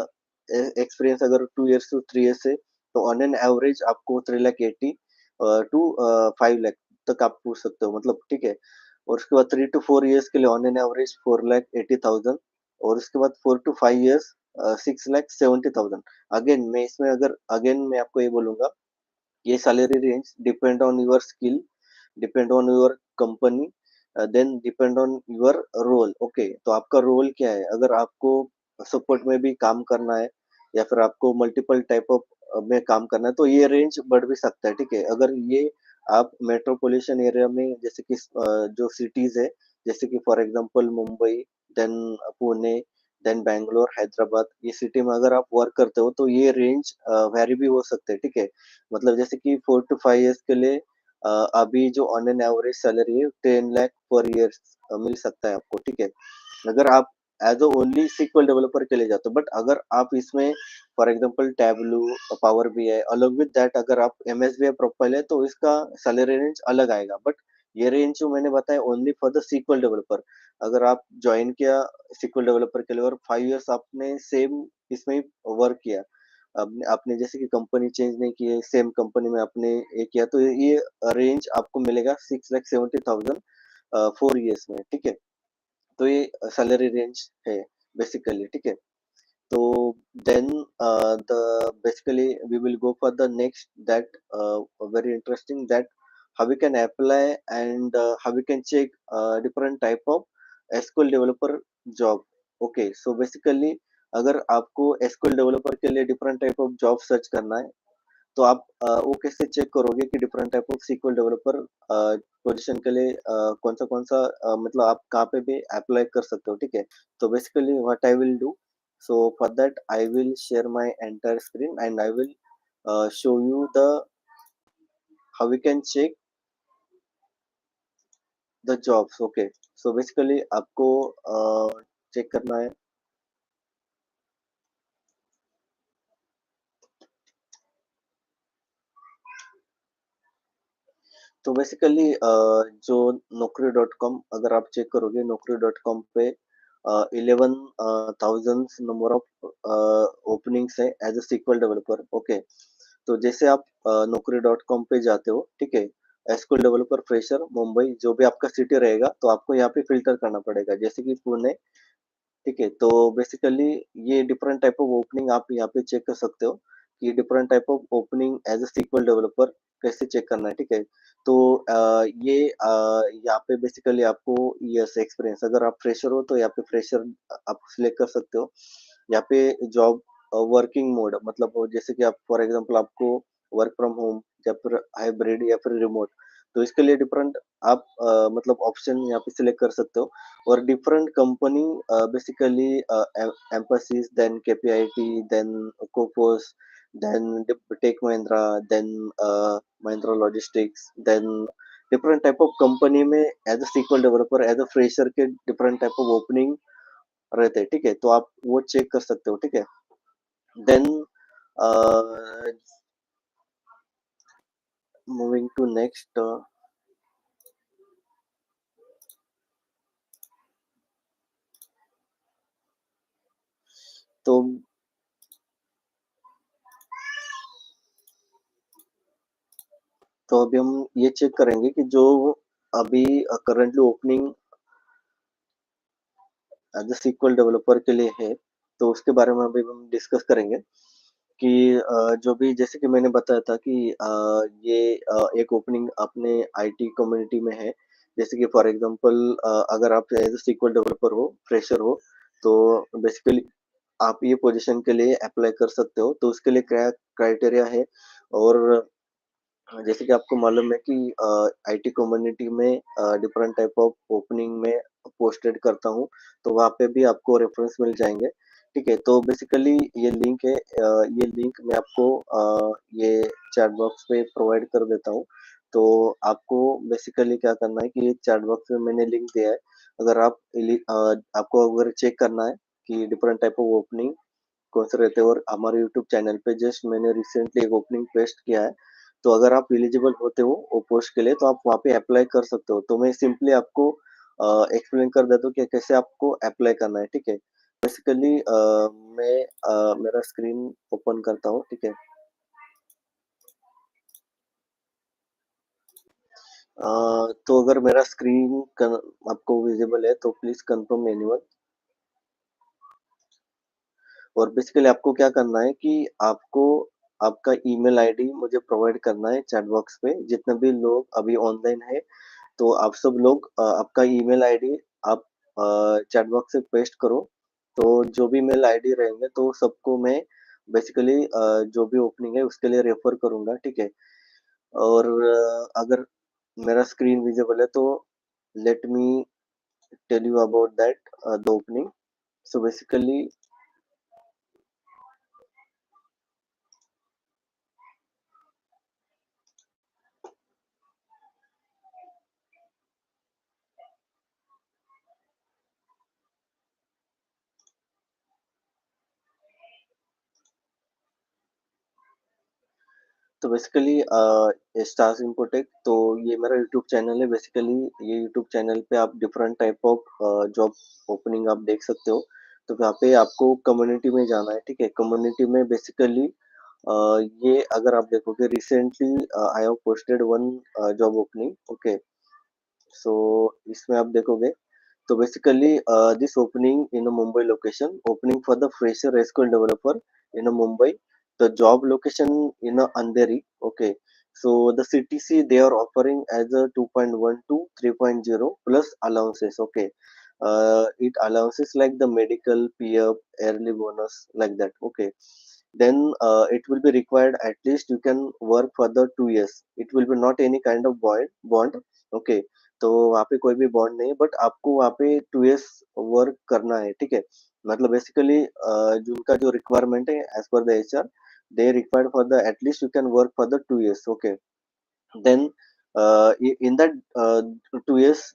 एक्सपीरियंस अगर 2 ईयर्स to 3 ईयर्स है, तो ऑन एन एवरेज आपको 3,80,000 टू 5 लाख तक आप पूछ सकते हो, मतलब, ठीक है। और उसके बाद 3 to 4 ईयर्स के लिए ऑन एन एवरेज 4,80,000, और उसके बाद 4 to 5 ईयर्स 6,70,000। अगेन मैं इसमें अगर अगेन मैं आपको ये बोलूंगा, ये salary range depend on your skill, depend on your company, then depend on your role, okay. तो आपका रोल क्या है, अगर आपको सपोर्ट में भी काम करना है या फिर आपको मल्टीपल टाइप ऑफ में काम करना है, तो ये रेंज बढ़ भी सकता है, ठीक है। अगर ये आप मेट्रोपॉलिटन एरिया में जैसे कि जो सिटीज है, जैसे कि for example Mumbai, then Pune, then Bangalore, Hyderabad, ये सिटी में अगर आप वर्क करते हो, तो ये रेंज वेरी भी हो सकते हैं, ठीक है। मतलब जैसे कि 4 to 5 ईयर्स के लिए अभी जो ऑन एन एवरेज सैलरी है 10 लाख पर ईयर मिल सकता है आपको, ठीक है। अगर आप as a only SQL developer के लिए जाते हो, बट अगर आप इसमें for example Tableau, power B I, along with that अगर आप एमएस बी आई प्रोफाइल है, तो इसका सैलरी रेंज अलग आएगा। बट ये रेंज जो मैंने बताया only for the SQL developer. अगर आप ज्वाइन किया सीक्वल डेवलपर के लिए और 5 ईयर्स आपने सेम इसमें वर्क किया, आपने आपने जैसे कि कंपनी चेंज नहीं की है, सेम कंपनी में आपने ये किया, तो ये रेंज आपको मिलेगा 6,70,000 4 ईयर्स में, ठीक है। तो ये सैलरी रेंज है बेसिकली, ठीक है। तो then the basically we will go for the next that very interesting that how we can apply and how we can check different type of SQL developer job, okay। so basically अगर आपको SQL developer के लिए different type of job search करना है, तो आप वो कैसे चेक करोगे कि different type of SQL developer position के लिए कौन सा मतलब आप कहाँ पे भी अप्लाई कर सकते हो, ठीक है। तो basically what I will do, so for that I will share my entire screen and I will show you the how we can check the jobs, okay। so basically आपको चेक करना है। तो बेसिकली जो नौकरी dot com अगर आप check करोगे, नौकरी डॉट कॉम पे 11,000 नंबर ऑफ ओपनिंग्स है as a SQL developer, okay. तो जैसे आप नौकरी डॉट कॉम पे जाते हो, ठीक है, एसक्यूएल डेवलपर फ्रेशर मुंबई जो भी आपका सिटी रहेगा, तो आपको यहाँ पे फिल्टर करना पड़ेगा, जैसे कि पुणे, ठीक है। तो बेसिकली ये डिफरेंट टाइप ऑफ ओपनिंग आप यहाँ पे चेक कर सकते हो कि different type of opening as a SQL developer कैसे चेक करना है, ठीक है। तो ये यहाँ पे बेसिकली आपको यस एक्सपीरियंस, अगर आप फ्रेशर हो तो यहाँ पे फ्रेशर आप सिलेक्ट कर सकते हो। यहाँ पे जॉब वर्किंग मोड मतलब जैसे कि आप फॉर एग्जांपल आपको वर्क फ्रॉम होम या फिर हाइब्रिड या फिर रिमोट, तो इसके लिए डिफरेंट आप मतलब ऑप्शन यहाँ पे सिलेक्ट कर सकते हो और different company basically Mphasis then KPIT then Coforge then Tech Mahindra then Mahindra logistics then different type of company में as a SQL developer as a fresher के डिफरेंट टाइप ऑफ ओपनिंग रहते हैं, ठीक है? तो आप वो चेक कर सकते हो, ठीक है? देन मूविंग टू नेक्स्ट, तो अभी हम ये चेक करेंगे कि जो अभी currently opening as a SQL developer के लिए है, तो उसके बारे में अभी हम डिस्कस करेंगे कि जो भी जैसे कि मैंने बताया था कि ये एक ओपनिंग अपने आईटी कम्युनिटी में है। जैसे कि फॉर एग्जांपल अगर आप एज अ सीक्वल डेवलपर हो, फ्रेशर हो, तो बेसिकली आप ये पोजीशन के लिए अप्लाई कर सकते हो। तो उसके लिए क्या क्राइटेरिया है और जैसे कि आपको मालूम है कि आईटी कम्युनिटी में डिफरेंट टाइप ऑफ ओपनिंग में पोस्टेड करता हूँ, तो वहाँ पे भी आपको रेफरेंस मिल जाएँगे, ठीक है? तो बेसिकली ये लिंक है, ये लिंक मैं आपको ये चैट बॉक्स पे प्रोवाइड कर देता हूँ। तो आपको बेसिकली क्या करना है कि ये चैट बॉक्स में मैंने लिंक दिया है। अगर आपको अगर चेक करना है कि डिफरेंट टाइप ऑफ ओपनिंग कौन से रहते हैं और हमारे यूट्यूब चैनल पे जस्ट मैंने रिसेंटली एक ओपनिंग पेस्ट किया है। तो अगर आप एलिजिबल होते हो वो पोस्ट के लिए तो आप वहाँ पे अप्लाई कर सकते हो। तो मैं सिंपली आपको एक्सप्लेन कर देता हूँ कि कैसे आपको अप्लाई करना है, ठीक है? बेसिकली मैं मेरा स्क्रीन ओपन करता हूँ, ठीक है? तो अगर मेरा स्क्रीन आपको विजिबल है तो प्लीज कंफर्म एनीवन। और बेसिकली आपको क्या करना है कि आपको आपका ईमेल आईडी मुझे प्रोवाइड करना है चैट बॉक्स पे। जितने भी लोग अभी ऑनलाइन है तो आप सब लोग आपका ईमेल आईडी आप चैट बॉक्स से पेस्ट करो। तो जो भी मेल आईडी रहेंगे तो सबको मैं बेसिकली जो भी ओपनिंग है उसके लिए रेफर करूंगा, ठीक है? और अगर मेरा स्क्रीन विजिबल है तो let me tell you about that the opening. So basically तो बेसिकली स्टार्स इन्फोटेक, तो ये मेरा यूट्यूब चैनल है। बेसिकली ये यूट्यूब चैनल पे आप different type of job opening आप देख सकते हो। तो वहाँ पे आपको कम्युनिटी में जाना है, ठीक है? कम्युनिटी में बेसिकली ये अगर आप देखोगे recently I have posted one job opening, okay? So इसमें आप देखोगे तो basically, this opening in a Mumbai location, opening for the fresher SQL developer in a Mumbai. The job location in a Andheri. Okay, so the CTC they are offering as a 2.1 to 3.0 plus allowances. Okay, it allowances like the medical, PF, early bonus like that. Okay, then it will be required at least you can work for the 2 years. It will be not any kind of bond. Okay, तो वहाँ पे कोई भी bond नहीं है but आपको वहाँ पे 2 इयर्स वर्क करना है, ठीक है? मतलब बेसिकली जो उनका जो रिक्वायरमेंट है as per the HR, they required for the at least you can work for the 2 years, okay? Then in that 2 years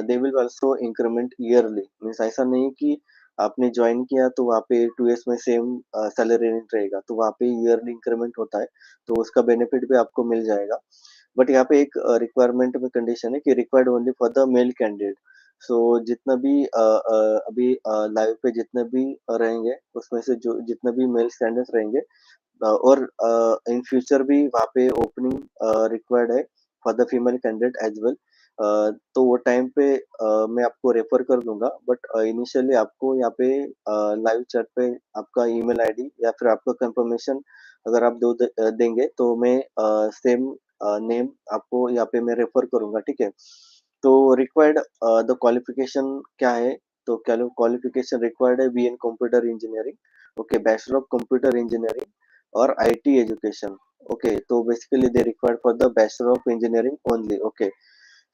they will also increment yearly, means ऐसा नहीं कि आपने ज्वाइन किया तो वहाँ पे 2 इयर्स में सेम सैलरी नहीं रहेगा, तो वहाँ पे ईयरली इंक्रीमेंट होता है, तो उसका बेनिफिट भी आपको मिल जाएगा। बट यहाँ पे एक रिक्वायरमेंट में कंडीशन है कि required only for the male candidate. So जितना भी अभी लाइव पे जितने भी रहेंगे उसमें से जो जितने भी मेल कैंडिडेट्स रहेंगे और इन फ्यूचर भी वहाँ पे ओपनिंग रिक्वायर्ड है for the female candidate as well. तो वो टाइम पे मैं आपको रेफर कर दूंगा बट इनिशियली आपको यहाँ पे लाइव चैट पे आपका ईमेल आईडी या फिर आपका कंफर्मेशन अगर आप देंगे तो मैं सेम नेम आपको यहाँ पे मैं रेफर करूंगा, ठीक है? तो रिक्वायर्ड द क्वालिफिकेशन क्या है? तो क्वालिफिकेशन रिक्वायर्ड है BE in computer engineering, okay? Bachelor of computer engineering or IT education. Okay, so basically they required for the Bachelor of Engineering only. Okay,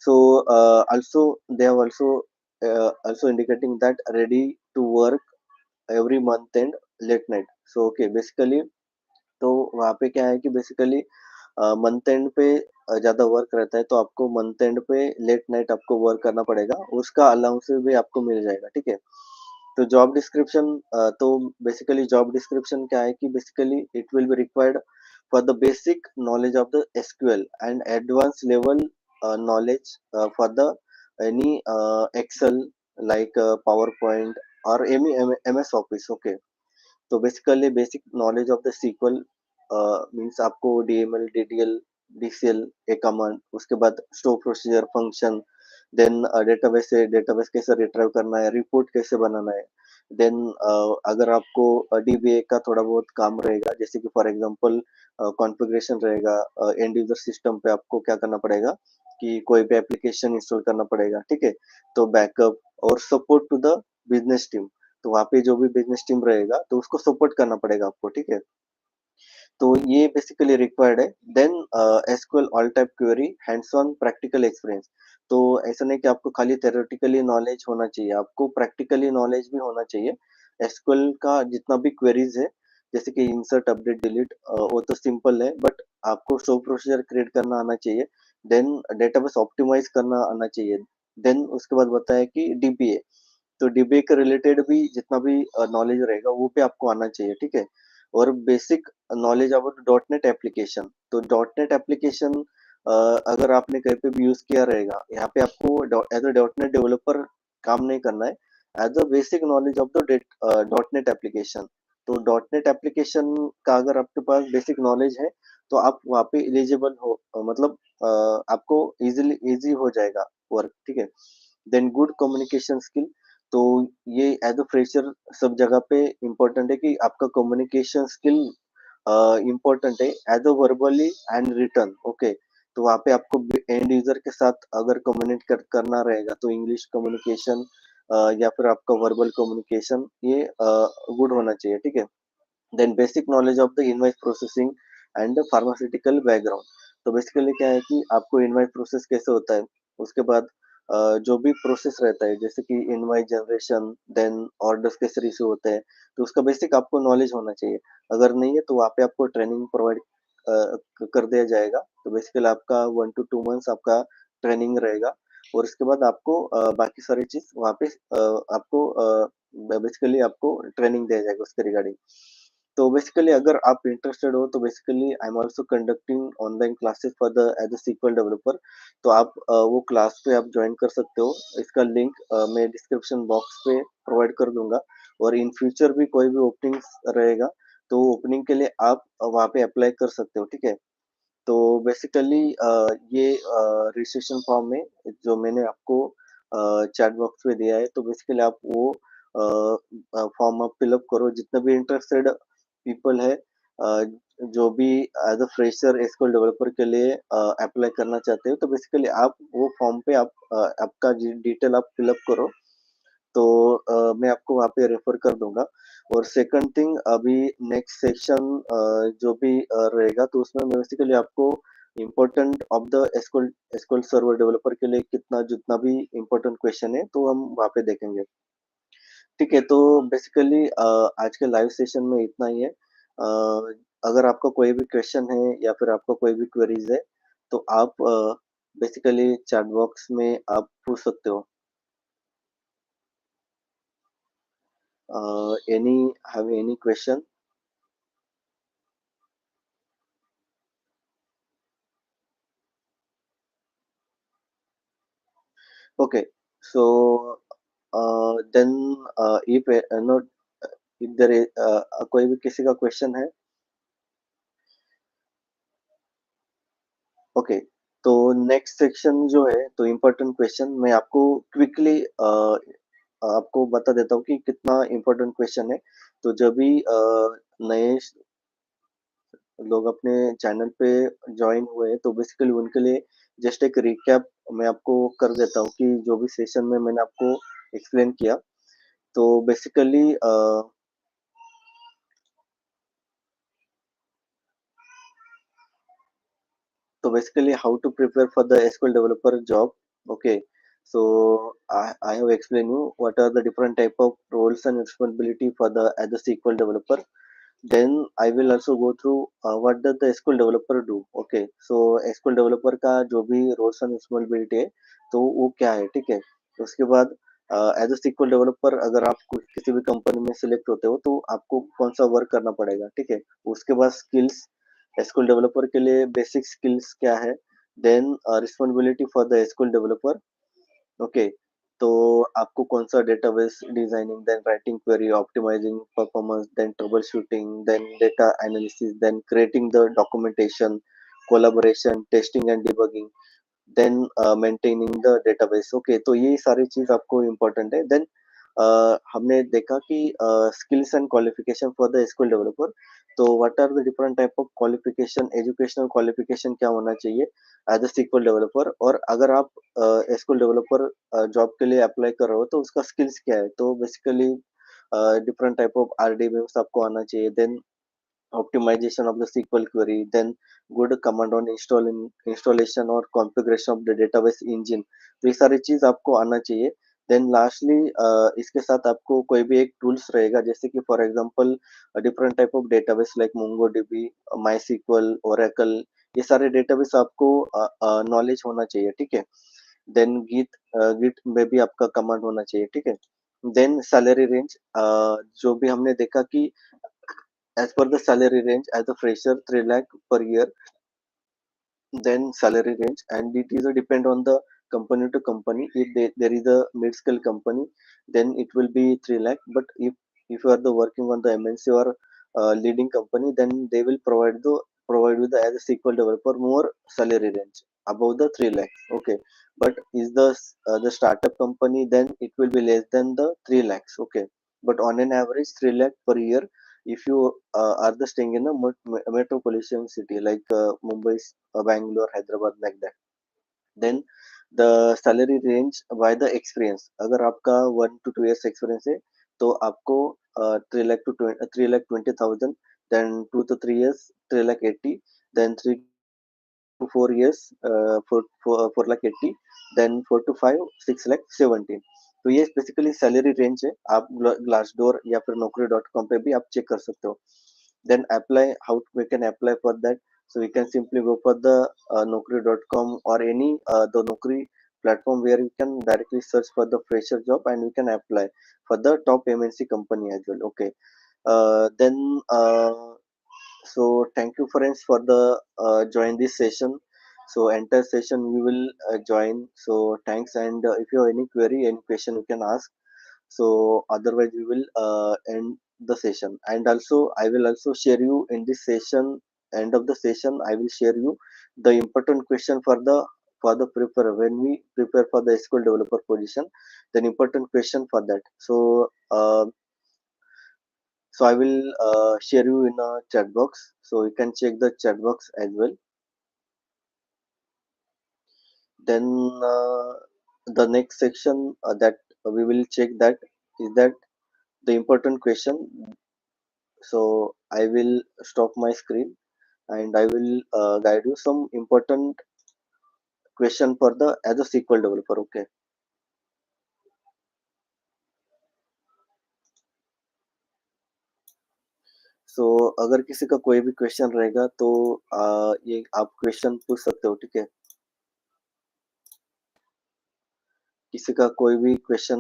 so also they have also indicating that ready to work every month and late night. So okay, basically तो वहाँ पे क्या है कि basically month and पे ज़्यादा work रहता है, तो आपको मंथ एंड पे लेट नाइट आपको वर्क करना पड़ेगा, उसका अलाउंस भी आपको मिल जाएगा, ठीक है। तो जॉब डिस्क्रिप्शन, तो बेसिकली जॉब डिस्क्रिप्शन क्या है कि basically it will be required for the basic knowledge of the SQL and advance level knowledge for the any excel like powerpoint or any ms office. Okay, तो basically basic knowledge of the SQL means आपको DML DTL DCL a command, उसके बाद store procedure function, then database से database कैसे retrieve करना है, report कैसे बनाना है, देन अगर आपको डीबीए का थोड़ा बहुत काम रहेगा, जैसे कि फॉर एग्जांपल कॉन्फ़िगरेशन रहेगा, एंड यूजर सिस्टम पे आपको क्या करना पड़ेगा कि कोई भी एप्लीकेशन इंस्टॉल करना पड़ेगा, ठीक है। तो बैकअप और support to the business team, तो वहाँ पे जो भी बिजनेस टीम रहेगा तो उसको सपोर्ट करना पड़ेगा आपको, ठीक है। तो ये बेसिकली रिक्वायर्ड है। Then SQL all type query, hands on practical experience. तो ऐसा नहीं कि आपको खाली थ्योरेटिकली नॉलेज होना चाहिए, आपको प्रैक्टिकली नॉलेज भी होना चाहिए। एसक्यूएल का जितना भी क्वेरीज है, जैसे कि इंसर्ट अपडेट डिलीट, वो तो सिंपल है, बट आपको स्टोर प्रोसीजर क्रिएट करना आना चाहिए। देन डेटाबेस ऑप्टिमाइज करना आना चाहिए। देन उसके बाद बताया कि डीबीए, तो डीबीए के रिलेटेड भी जितना भी नॉलेज रहेगा वो भी आपको आना चाहिए, ठीक है। और basic knowledge about dot net application, तो डॉट नेट एप्लीकेशन अगर आपने कहीं पे भी यूज किया रहेगा, यहाँ पे आपको as a dot net developer काम नहीं करना है, as a basic knowledge of the dot net application. तो डॉट नेट एप्लीकेशन का अगर आपके पास बेसिक नॉलेज है तो आप वहाँ पे एलिजिबल हो, मतलब आपको इजीली इजी हो जाएगा वर्क, ठीक है। देन गुड कम्युनिकेशन स्किल, तो ये एज अ फ्रेशर सब जगह पे इम्पोर्टेंट है कि आपका कम्युनिकेशन स्किल इम्पोर्टेंट है, as a verbally and written. Okay, तो वहाँ पे आपको एंड यूजर के साथ अगर कम्युनिकेट करना रहेगा तो इंग्लिश कम्युनिकेशन या फिर आपका वर्बल कम्युनिकेशन ये गुड होना चाहिए, ठीक है। Then basic knowledge of the invoice processing and pharmaceutical background, तो बेसिकली क्या है कि आपको इनवाइस प्रोसेस कैसे होता है, उसके बाद जो भी प्रोसेस रहता है, जैसे कि इनवाइस जनरेशन, देन ऑर्डर्स कैसे रिसीव होते हैं, तो उसका बेसिक आपको नॉलेज होना चाहिए। अगर नहीं है तो वहाँ पे आपको ट्रेनिंग प्रोवाइड कर दिया जाएगा। तो बेसिकली आपका 1 to 2 मंथ्स आपका ट्रेनिंग रहेगा, और इसके बाद आपको बाकी सारी चीज वहाँ पे आपको बेसिकली आपको ट्रेनिंग दिया जाएगा उसके रिगार्डिंग। तो बेसिकली अगर आप इंटरेस्टेड हो तो basically I am also conducting online classes for the as a SQL developer, तो आप वो क्लास पे आप ज्वाइन कर सकते हो। इसका लिंक मैं डिस्क्रिप्शन बॉक्स पे प्रोवाइड कर दूंगा, और इन फ्यूचर भी कोई भी ओपनिंग्स रहेगा तो ओपनिंग के लिए आप वहाँ पे अप्लाई कर सकते हो, ठीक है। तो बेसिकली ये रजिस्ट्रेशन फॉर्म में जो मैंने आपको चैट बॉक्स में दिया है, तो बेसिकली आप वो फॉर्म आप फिलअप करो, जितने भी इंटरेस्टेड पीपल है, जो भी as a fresher SQL developer के लिए अप्लाई करना चाहते हो, तो बेसिकली आप वो फॉर्म पे आप आपका डिटेल आप फिलअप करो, तो मैं आपको वहाँ पे रेफर कर दूंगा। और सेकंड थिंग, अभी नेक्स्ट सेक्शन जो भी रहेगा तो उसमें मैं बेसिकली आपको important of the SQL SQL server developer के लिए कितना जितना भी इम्पोर्टेंट क्वेश्चन है तो हम वहाँ पे देखेंगे, ठीक है। तो बेसिकली आज के लाइव सेशन में इतना ही है। अगर आपका कोई भी क्वेश्चन है या फिर आपका कोई भी क्वेरीज है तो आप बेसिकली चैट बॉक्स में आप पूछ सकते हो। Any have any question? Okay, so then if not, if there is कोई भी किसी का क्वेश्चन है, ओके, तो नेक्स्ट सेक्शन जो है तो इम्पोर्टेंट क्वेश्चन मैं आपको क्विकली आपको बता देता हूँ कि कितना इम्पोर्टेंट क्वेश्चन है। तो जब भी नए लोग अपने चैनल पे ज्वाइन हुए हैं तो बेसिकली उनके लिए जस्ट एक रिकैप मैं आपको कर देता हूँ कि जो भी सेशन में मैंने आपको एक्सप्लेन किया। तो basically So basically, how to prepare for the SQL developer job? Okay, so I have explained you what are the different type of roles and responsibility for the as a SQL developer. Then I will also go through what does the SQL developer do. Okay, so SQL developer का जो भी roles and responsibility है, तो वो क्या है, ठीक है? तो उसके बाद एज अ SQL डेवलपर अगर आप किसी भी कंपनी में सिलेक्ट होते हो तो आपको कौन सा वर्क करना पड़ेगा, ठीक है? उसके बाद स्किल्स, SQL डेवलपर के लिए बेसिक स्किल्स क्या है? Then responsibility for the SQL developer. Okay, तो आपको कौन-सा database designing, then writing query, optimizing performance, then troubleshooting, then data analysis, then creating the documentation, collaboration, testing and debugging, then maintaining the database. Okay, तो ये सारी चीज़ आपको important है। Then हमने देखा कि skills and qualification for the SQL developer. तो what are the different type of qualification, educational qualification क्या होना चाहिए एज अ SQL डेवलपर, और अगर आप SQL डेवलपर जॉब के लिए अप्लाई कर रहे हो तो उसका स्किल्स क्या है? तो basically different type of RDBMS आपको आना चाहिए। Then optimization of the SQL query, then good command on installation और configuration of the database engine। तो ये सारी चीज आपको आना चाहिए। देन लास्टली इसके साथ आपको कोई भी एक टूल्स रहेगा, जैसे कि for example different type of database like MongoDB, MySQL, Oracle, ये सारे डेटाबेस आपको नॉलेज होना चाहिए, ठीक है? देन गिट में भी आपका कमांड होना चाहिए, ठीक है? देन सैलरी रेंज, जो भी हमने देखा कि as per the salary range as a fresher 3 lakh per year, then salary range, and it is a depend on the company to company. If there is a mid scale company, then it will be 3 lakh, but if you are the working on the MNC or leading company, then they will provide with the as a SQL developer more salary range above the 3 lakh. Okay, but is the startup company, then it will be less than the 3 lakhs. Okay, but on an average 3 lakh per year if you are the staying in a metropolitan city like Mumbai, Bangalore, Hyderabad, like that, then the salary range by the experience, अगर आपका 1 to 2 years experience है तो आपको 3 lakh to 20, 3 lakh 20,000, then 2 to 3 years 3 lakh 80, then 3 to 4 years 4 lakh 80, then 4 to 5 6 lakh 17। तो ये basically salary range है। आप Glassdoor या फिर naukri.com पे भी आप चेक कर सकते हो। Then apply, how we can apply for that? So we can simply go for the naukri.com or any the Naukri platform where you can directly search for the fresher job and you can apply for the top MNC company as well. Okay, then so thank you friends for the join this session. So entire session we will join. So thanks, and if you have any query, any question, you can ask. So otherwise we will end the session, and also I will also share you in this session, end of the session I will share you the important question for the prepare when we prepare for the SQL developer position, then important question for that. So I will share you in a chat box, so you can check the chat box as well. Then the next section that we will check that is that the important question. So I will stop my screen and I will guide you some important question for the as a SQL developer. Okay, so अगर किसी का कोई भी question रहेगा तो ये आप question पूछ सकते हो, ठीक है? किसी का कोई भी क्वेश्चन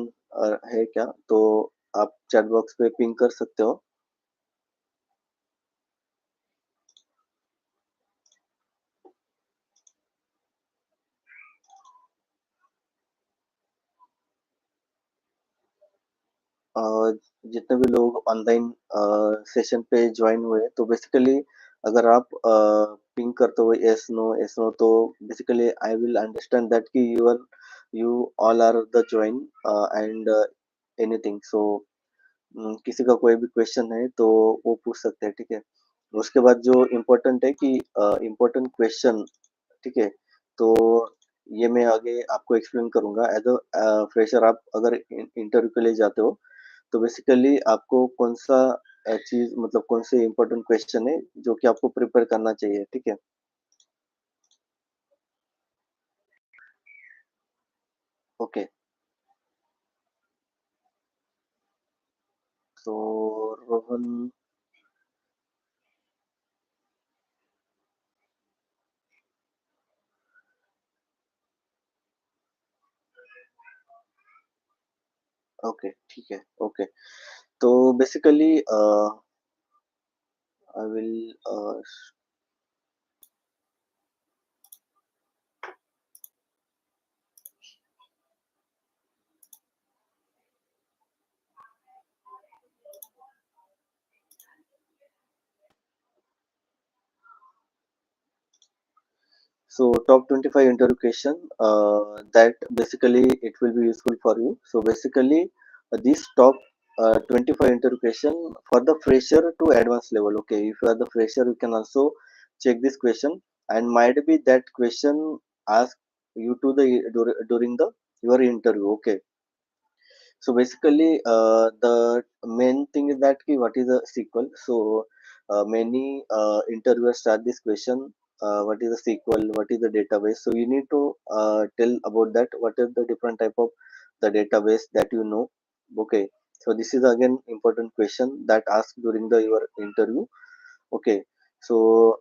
है क्या, तो आप चैट बॉक्स पे पिंग कर सकते हो। अ, जितने भी लोग ऑनलाइन सेशन पे ज्वाइन हुए तो बेसिकली अगर आप पिंग करते हो यस नो, तो basically I will understand that कि you all are the join and anything. So किसी का कोई भी क्वेश्चन है तो वो पूछ सकते हैं, ठीक है? उसके बाद जो इम्पोर्टेंट है कि इम्पोर्टेंट क्वेश्चन, ठीक है? तो ये मैं आगे आपको एक्सप्लेन करूंगा। एज अ फ्रेशर आप अगर इंटरव्यू के लिए जाते हो तो बेसिकली आपको कौन सा चीज, मतलब कौन से इम्पोर्टेंट क्वेश्चन है जो कि आपको प्रिपेयर करना चाहिए, ठीक है? Okay. So Rohan, okay, ठीक है, okay. So basically, I will. So top 25 interview question, that basically it will be useful for you. So basically, this top 25 interview question for the fresher to advanced level. Okay, if you are the fresher, you can also check this question, and might be that question asked you to the during the your interview. Okay, so basically, the main thing is that ki what is a SQL. So many interviewers start this question: what is a SQL? What is the database? So you need to tell about that. What is the different type of the database that you know? Okay. So this is again important question that asked during the your interview. Okay. So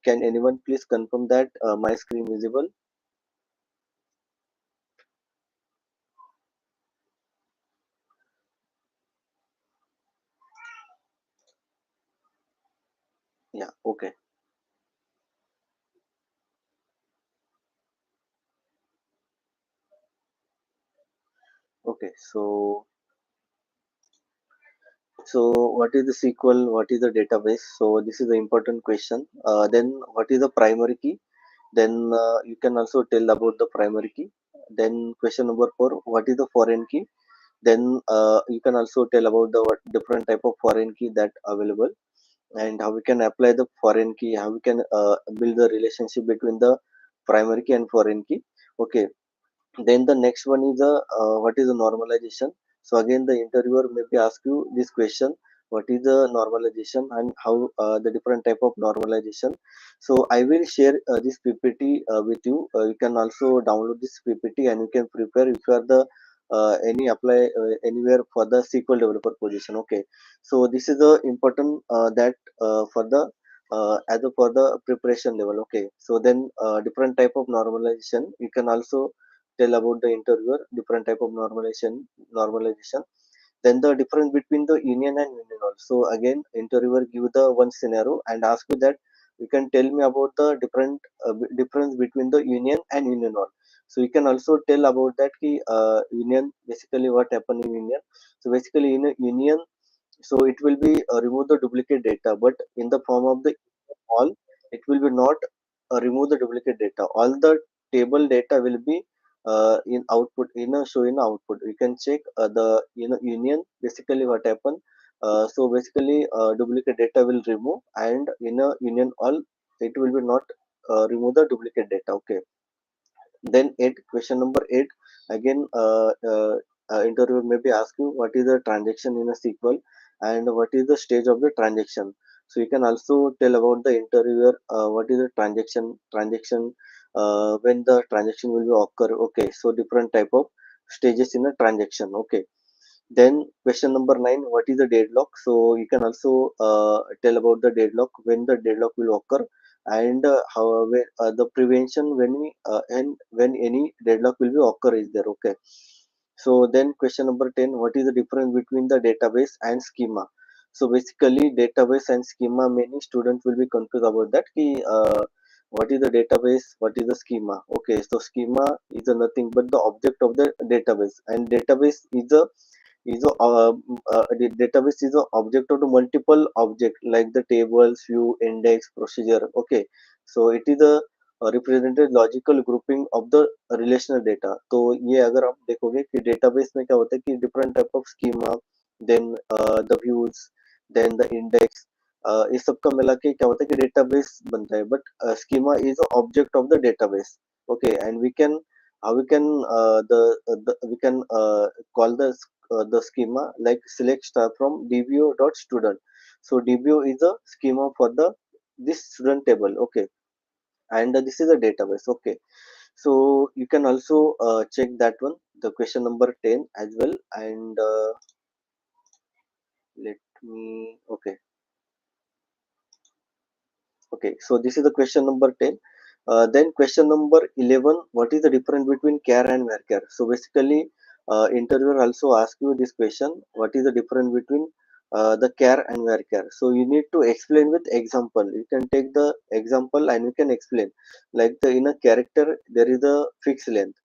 can anyone please confirm that my screen visible? Yeah. Okay. Okay. So what is the SQL? What is the database? So this is the important question. Then what is the primary key? Then you can also tell about the primary key. Then question number four, what is the foreign key? Then you can also tell about the what different type of foreign key that available, and how we can apply the foreign key, how we can build the relationship between the primary key and foreign key. Okay, then the next one is the what is the normalization. So again, the interviewer maybe ask you this question: what is the normalization and how the different type of normalization. So I will share this PPT with you. You can also download this PPT and you can prepare if you are the any apply anywhere for the SQL developer position. Okay, so this is the important that for the as a for the preparation level. Okay, so then different type of normalization you can also tell about the interviewer different type of normalization. Then the difference between the union and union all. So again, interviewer give the one scenario and ask you that you can tell me about the different difference between the union and union all. So you can also tell about that ki, union basically what happen in union. So basically in a union, so it will be remove the duplicate data, but in the form of the all, it will be not remove the duplicate data. All the table data will be in output, in a show in output. You can check the union basically what happened. So basically duplicate data will remove, and in a union all, it will be not remove the duplicate data. Okay, then eight, question number eight, again interviewer maybe ask you what is the transaction in a SQL and what is the stage of the transaction. So you can also tell about the interviewer what is the transaction when the transaction will be occur. Okay, so different type of stages in a transaction. Okay, then question number nine, what is the deadlock? So you can also tell about the deadlock, when the deadlock will occur, and the prevention when we and when any deadlock will be occur is there. Okay. So then question number 10, what is the difference between the database and schema? So basically database and schema, many students will be confused about that. Ki, what is the database? What is the schema? Okay, so schema is a nothing but the object of the database, and database the database is a object of the multiple object like the tables, view, index, procedure. Okay, so it is a represented logical grouping of the relational data. तो ये अगर आप देखोगे कि database में क्या होता है कि different type of schema, then the views, then the index, इस सब का मिला के क्या होता है कि database बनता है. But schema is a object of the database. Okay, and we can we can the we can call the schema like select star from dbo dot student. So dbo is a schema for the this student table. Okay, and this is a database. Okay, So you can also check that one, the question number 10 as well. And let me, okay. Okay, so this is the question number 10. Then question number 11, what is the difference between care and where? So basically, interviewer also ask you this question, what is the difference between the care and where? So you need to explain with example. You can take the example and you can explain. Like in a character, there is a fixed length,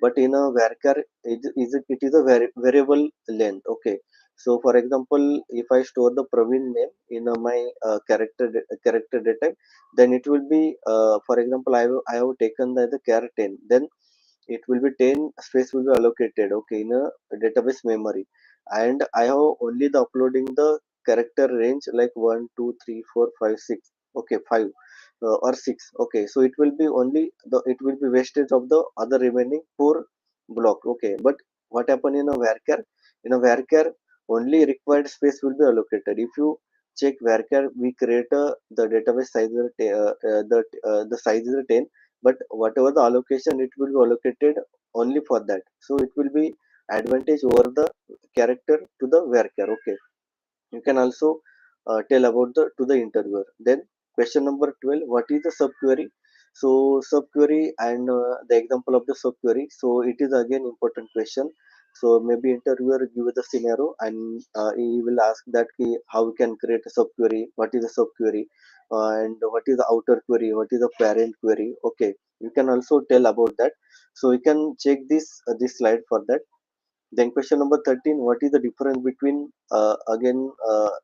but in a varchar it is a variable length. Okay, so for example, if I store the Praveen name in my character data, then it will be for example, I have taken the char 10, then it will be 10 space will be allocated, okay, in a database memory. And I have only the uploading the character range like 1 2 3 4 5 6, okay, 5 or 6. Okay, so it will be only the, it will be wastage of the other remaining 4 block. Okay, but what happen in a varchar, in a varchar only required space will be allocated. If you check varchar, we create the database size is the size is 10, but whatever the allocation, it will be allocated only for that. So it will be advantage over the character to the varchar. Okay, you can also tell about the to the interviewer. Then question number 12, what is the subquery? So subquery and the example of the subquery, so it is again important question. So maybe interviewer give the scenario and he will ask that how we can create a subquery, what is a subquery, and what is the outer query, what is the parent query. Okay, you can also tell about that. So you can check this slide for that. Then question number 13, what is the difference between, again,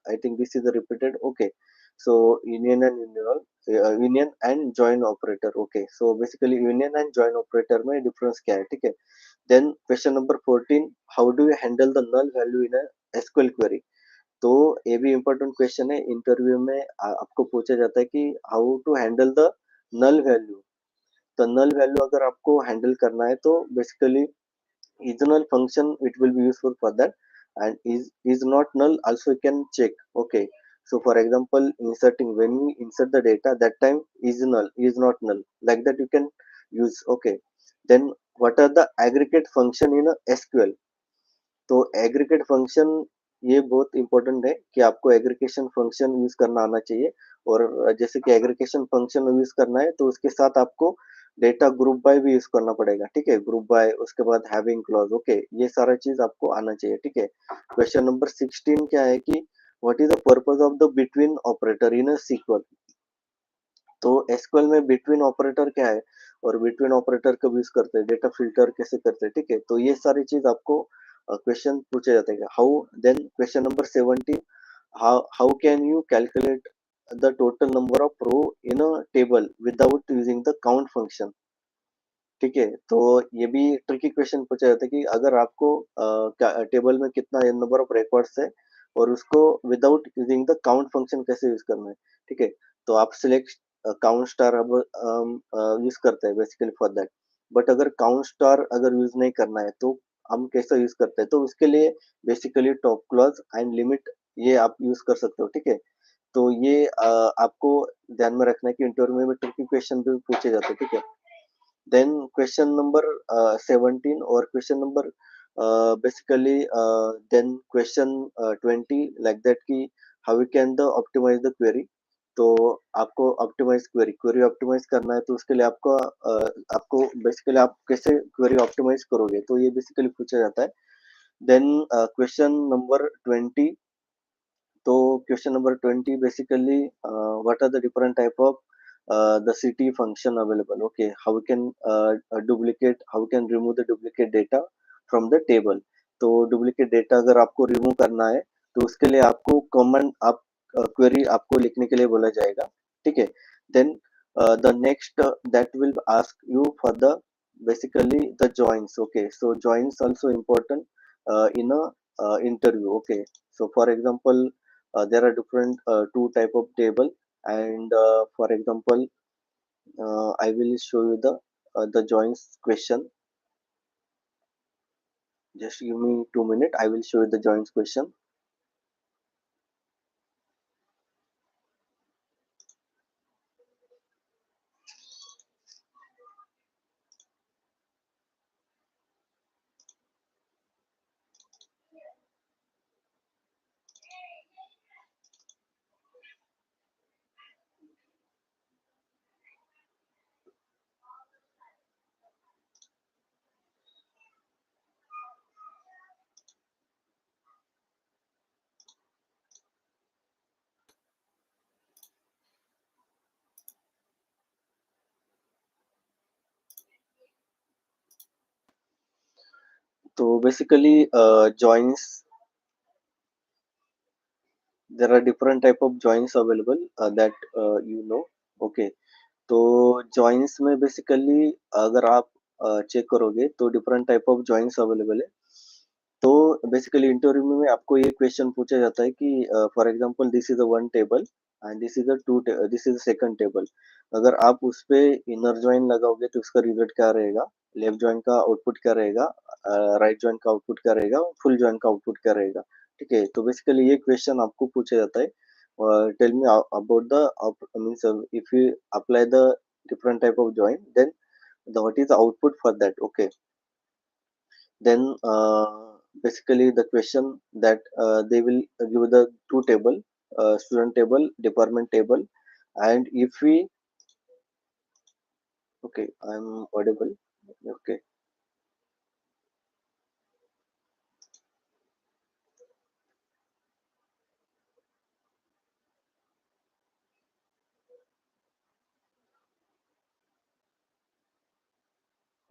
I think this is a repeated, okay. So union and join operator, okay. So basically union and join operator में difference क्या है, ठीक है. Then question number 14, how do you handle the null value in a SQL query? तो ये भी important question है, interview में आपको पूछा जाता है कि how to handle the null value. तो null value अगर आपको handle करना है तो basically is null function it will be useful for that, and is not null also you can check. Okay, so for example, inserting, when we insert the data, that time is null, is not null, like that you can use. Okay, then what are the aggregate function in a SQL? तो aggregate function, ये बहुत important है कि आपको aggregation function use करना आना चाहिए. और जैसे कि एग्रीगेशन फंक्शन यूज करना है तो उसके साथ आपको डेटा ग्रुप बाय भी यूज करना पड़ेगा, ठीक है. ग्रुप बाय, उसके बाद हैविंग क्लॉज, ओके, ये सारा चीज आपको आना चाहिए, ठीक है. क्वेश्चन नंबर 16 क्या है कि what is the purpose of the between operator in a SQL? तो एसक्यूएल में बिटवीन ऑपरेटर क्या है और बिटवीन ऑपरेटर कब यूज करते हैं, डेटा फिल्टर कैसे करते हैं, ठीक है. तो ये सारी चीज आपको क्वेश्चन पूछे जाते हैं. How, then question number 17, how can you calculate the total number of row in a table without using the count function, ठीक है. तो ये भी ट्रिकी क्वेश्चन पूछा जाता है कि अगर आपको टेबल में कितना नंबर ऑफ रिकॉर्ड्स है और उसको without using the count function कैसे यूज करना है, ठीक है. तो आप सिलेक्ट काउंट स्टार अब यूज करते हैं बेसिकली फॉर दैट. बट अगर काउंट स्टार अगर यूज नहीं करना है तो हम कैसे यूज करते हैं, तो उसके लिए basically top clause and limit ये आप यूज कर सकते हो, ठीक है. तो ये आपको ध्यान में रखना है कि इंटरव्यू में ट्रिकी क्वेश्चन भी पूछे जाते हैं, ठीक है. Then question number 17 or question number basically then question 20 like that कि how we can the optimize the query. तो आपको ऑप्टिमाइज क्वेरी ऑप्टिमाइज करना है तो उसके लिए आपको बेसिकली आप कैसे क्वेरी ऑप्टिमाइज करोगे, तो ये बेसिकली पूछा जाता है. देन क्वेश्चन नंबर 20, तो question number 20 basically what are the different type of the city function available. Okay, how we can duplicate, how we can remove the duplicate data from the table. तो duplicate data अगर आपको remove करना है तो उसके लिए आपको comment आप क्वेरी आपको लिखने के लिए बोला जाएगा, ठीक है. Then the next that will ask you for the basically the joins. Okay, so joins also important in a interview. Okay, so for example, there are different two type of table, and for example, I will show you the joins question. Just give me 2 minutes, I will show you the joins question. So basically, joins, there are different type of joins available that you know. Okay, तो joins में basically अगर आप check करोगे तो different type of joins available है। तो basically interview में आपको ये क्वेश्चन पूछा जाता है कि for example this is a one table and this is a second table. अगर आप उस पे इनर जॉइन लगाओगे तो उसका रिजल्ट क्या रहेगा, लेफ्ट जॉइन का आउटपुट क्या रहेगा, राइट जॉइन का आउटपुट क्या रहेगा, फुल जॉइन का आउटपुट क्या रहेगा। ठीक है, तो बेसिकली ये क्वेश्चन आपको पूछा जाता है, tell me about the means if you apply the different type of join, then what is the output for that. Okay, then basically the question that they will give the two table, student table, department table, and if we, okay, I'm audible. Okay,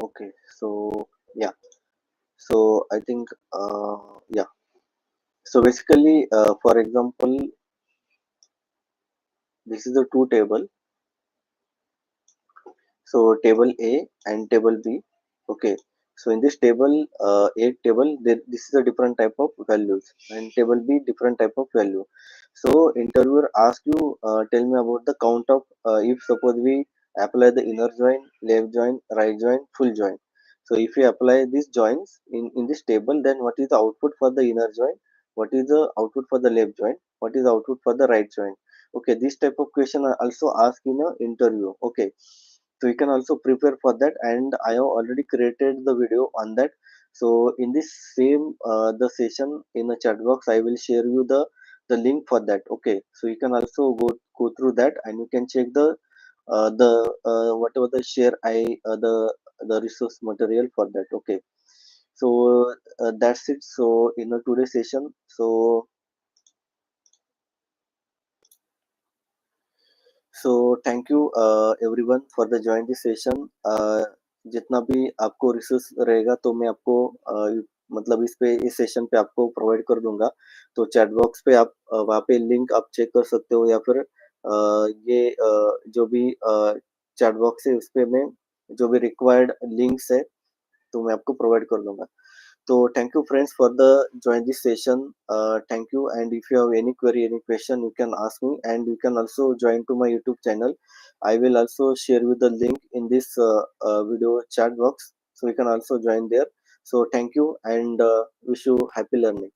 okay, so yeah, so I think yeah, so basically for example, this is the two table. So table A and table B. Okay. So in this table, A table, this is a different type of values, and table B different type of value. So interviewer asks you, tell me about the count of, if suppose we apply the inner join, left join, right join, full join. So if we apply these joins in this table, then what is the output for the inner join? What is the output for the left join? What is the output for the right join? Okay, this type of question are also asked in a interview. Okay, so you can also prepare for that, and I have already created the video on that. So in this same the session in the chat box, I will share you the link for that. Okay, so you can also go through that, and you can check the whatever the share I the resource material for that. Okay, so that's it. So in the today's session, so thank you everyone for the join this session. जितना भी आपको resource रहेगा तो मैं आपको मतलब इस session पे आपको प्रोवाइड कर दूंगा। तो चैट बॉक्स पे आप वहाँ पे लिंक आप चेक कर सकते हो, या फिर ये जो भी चैट बॉक्स है उस पे मैं जो भी रिक्वायर्ड लिंक्स है तो मैं आपको प्रोवाइड कर दूंगा। So thank you friends for the join this session. Thank you, and if you have any query, any question, you can ask me, and you can also join to my YouTube channel. I will also share with the link in this video chat box, so you can also join there. So thank you, and wish you happy learning.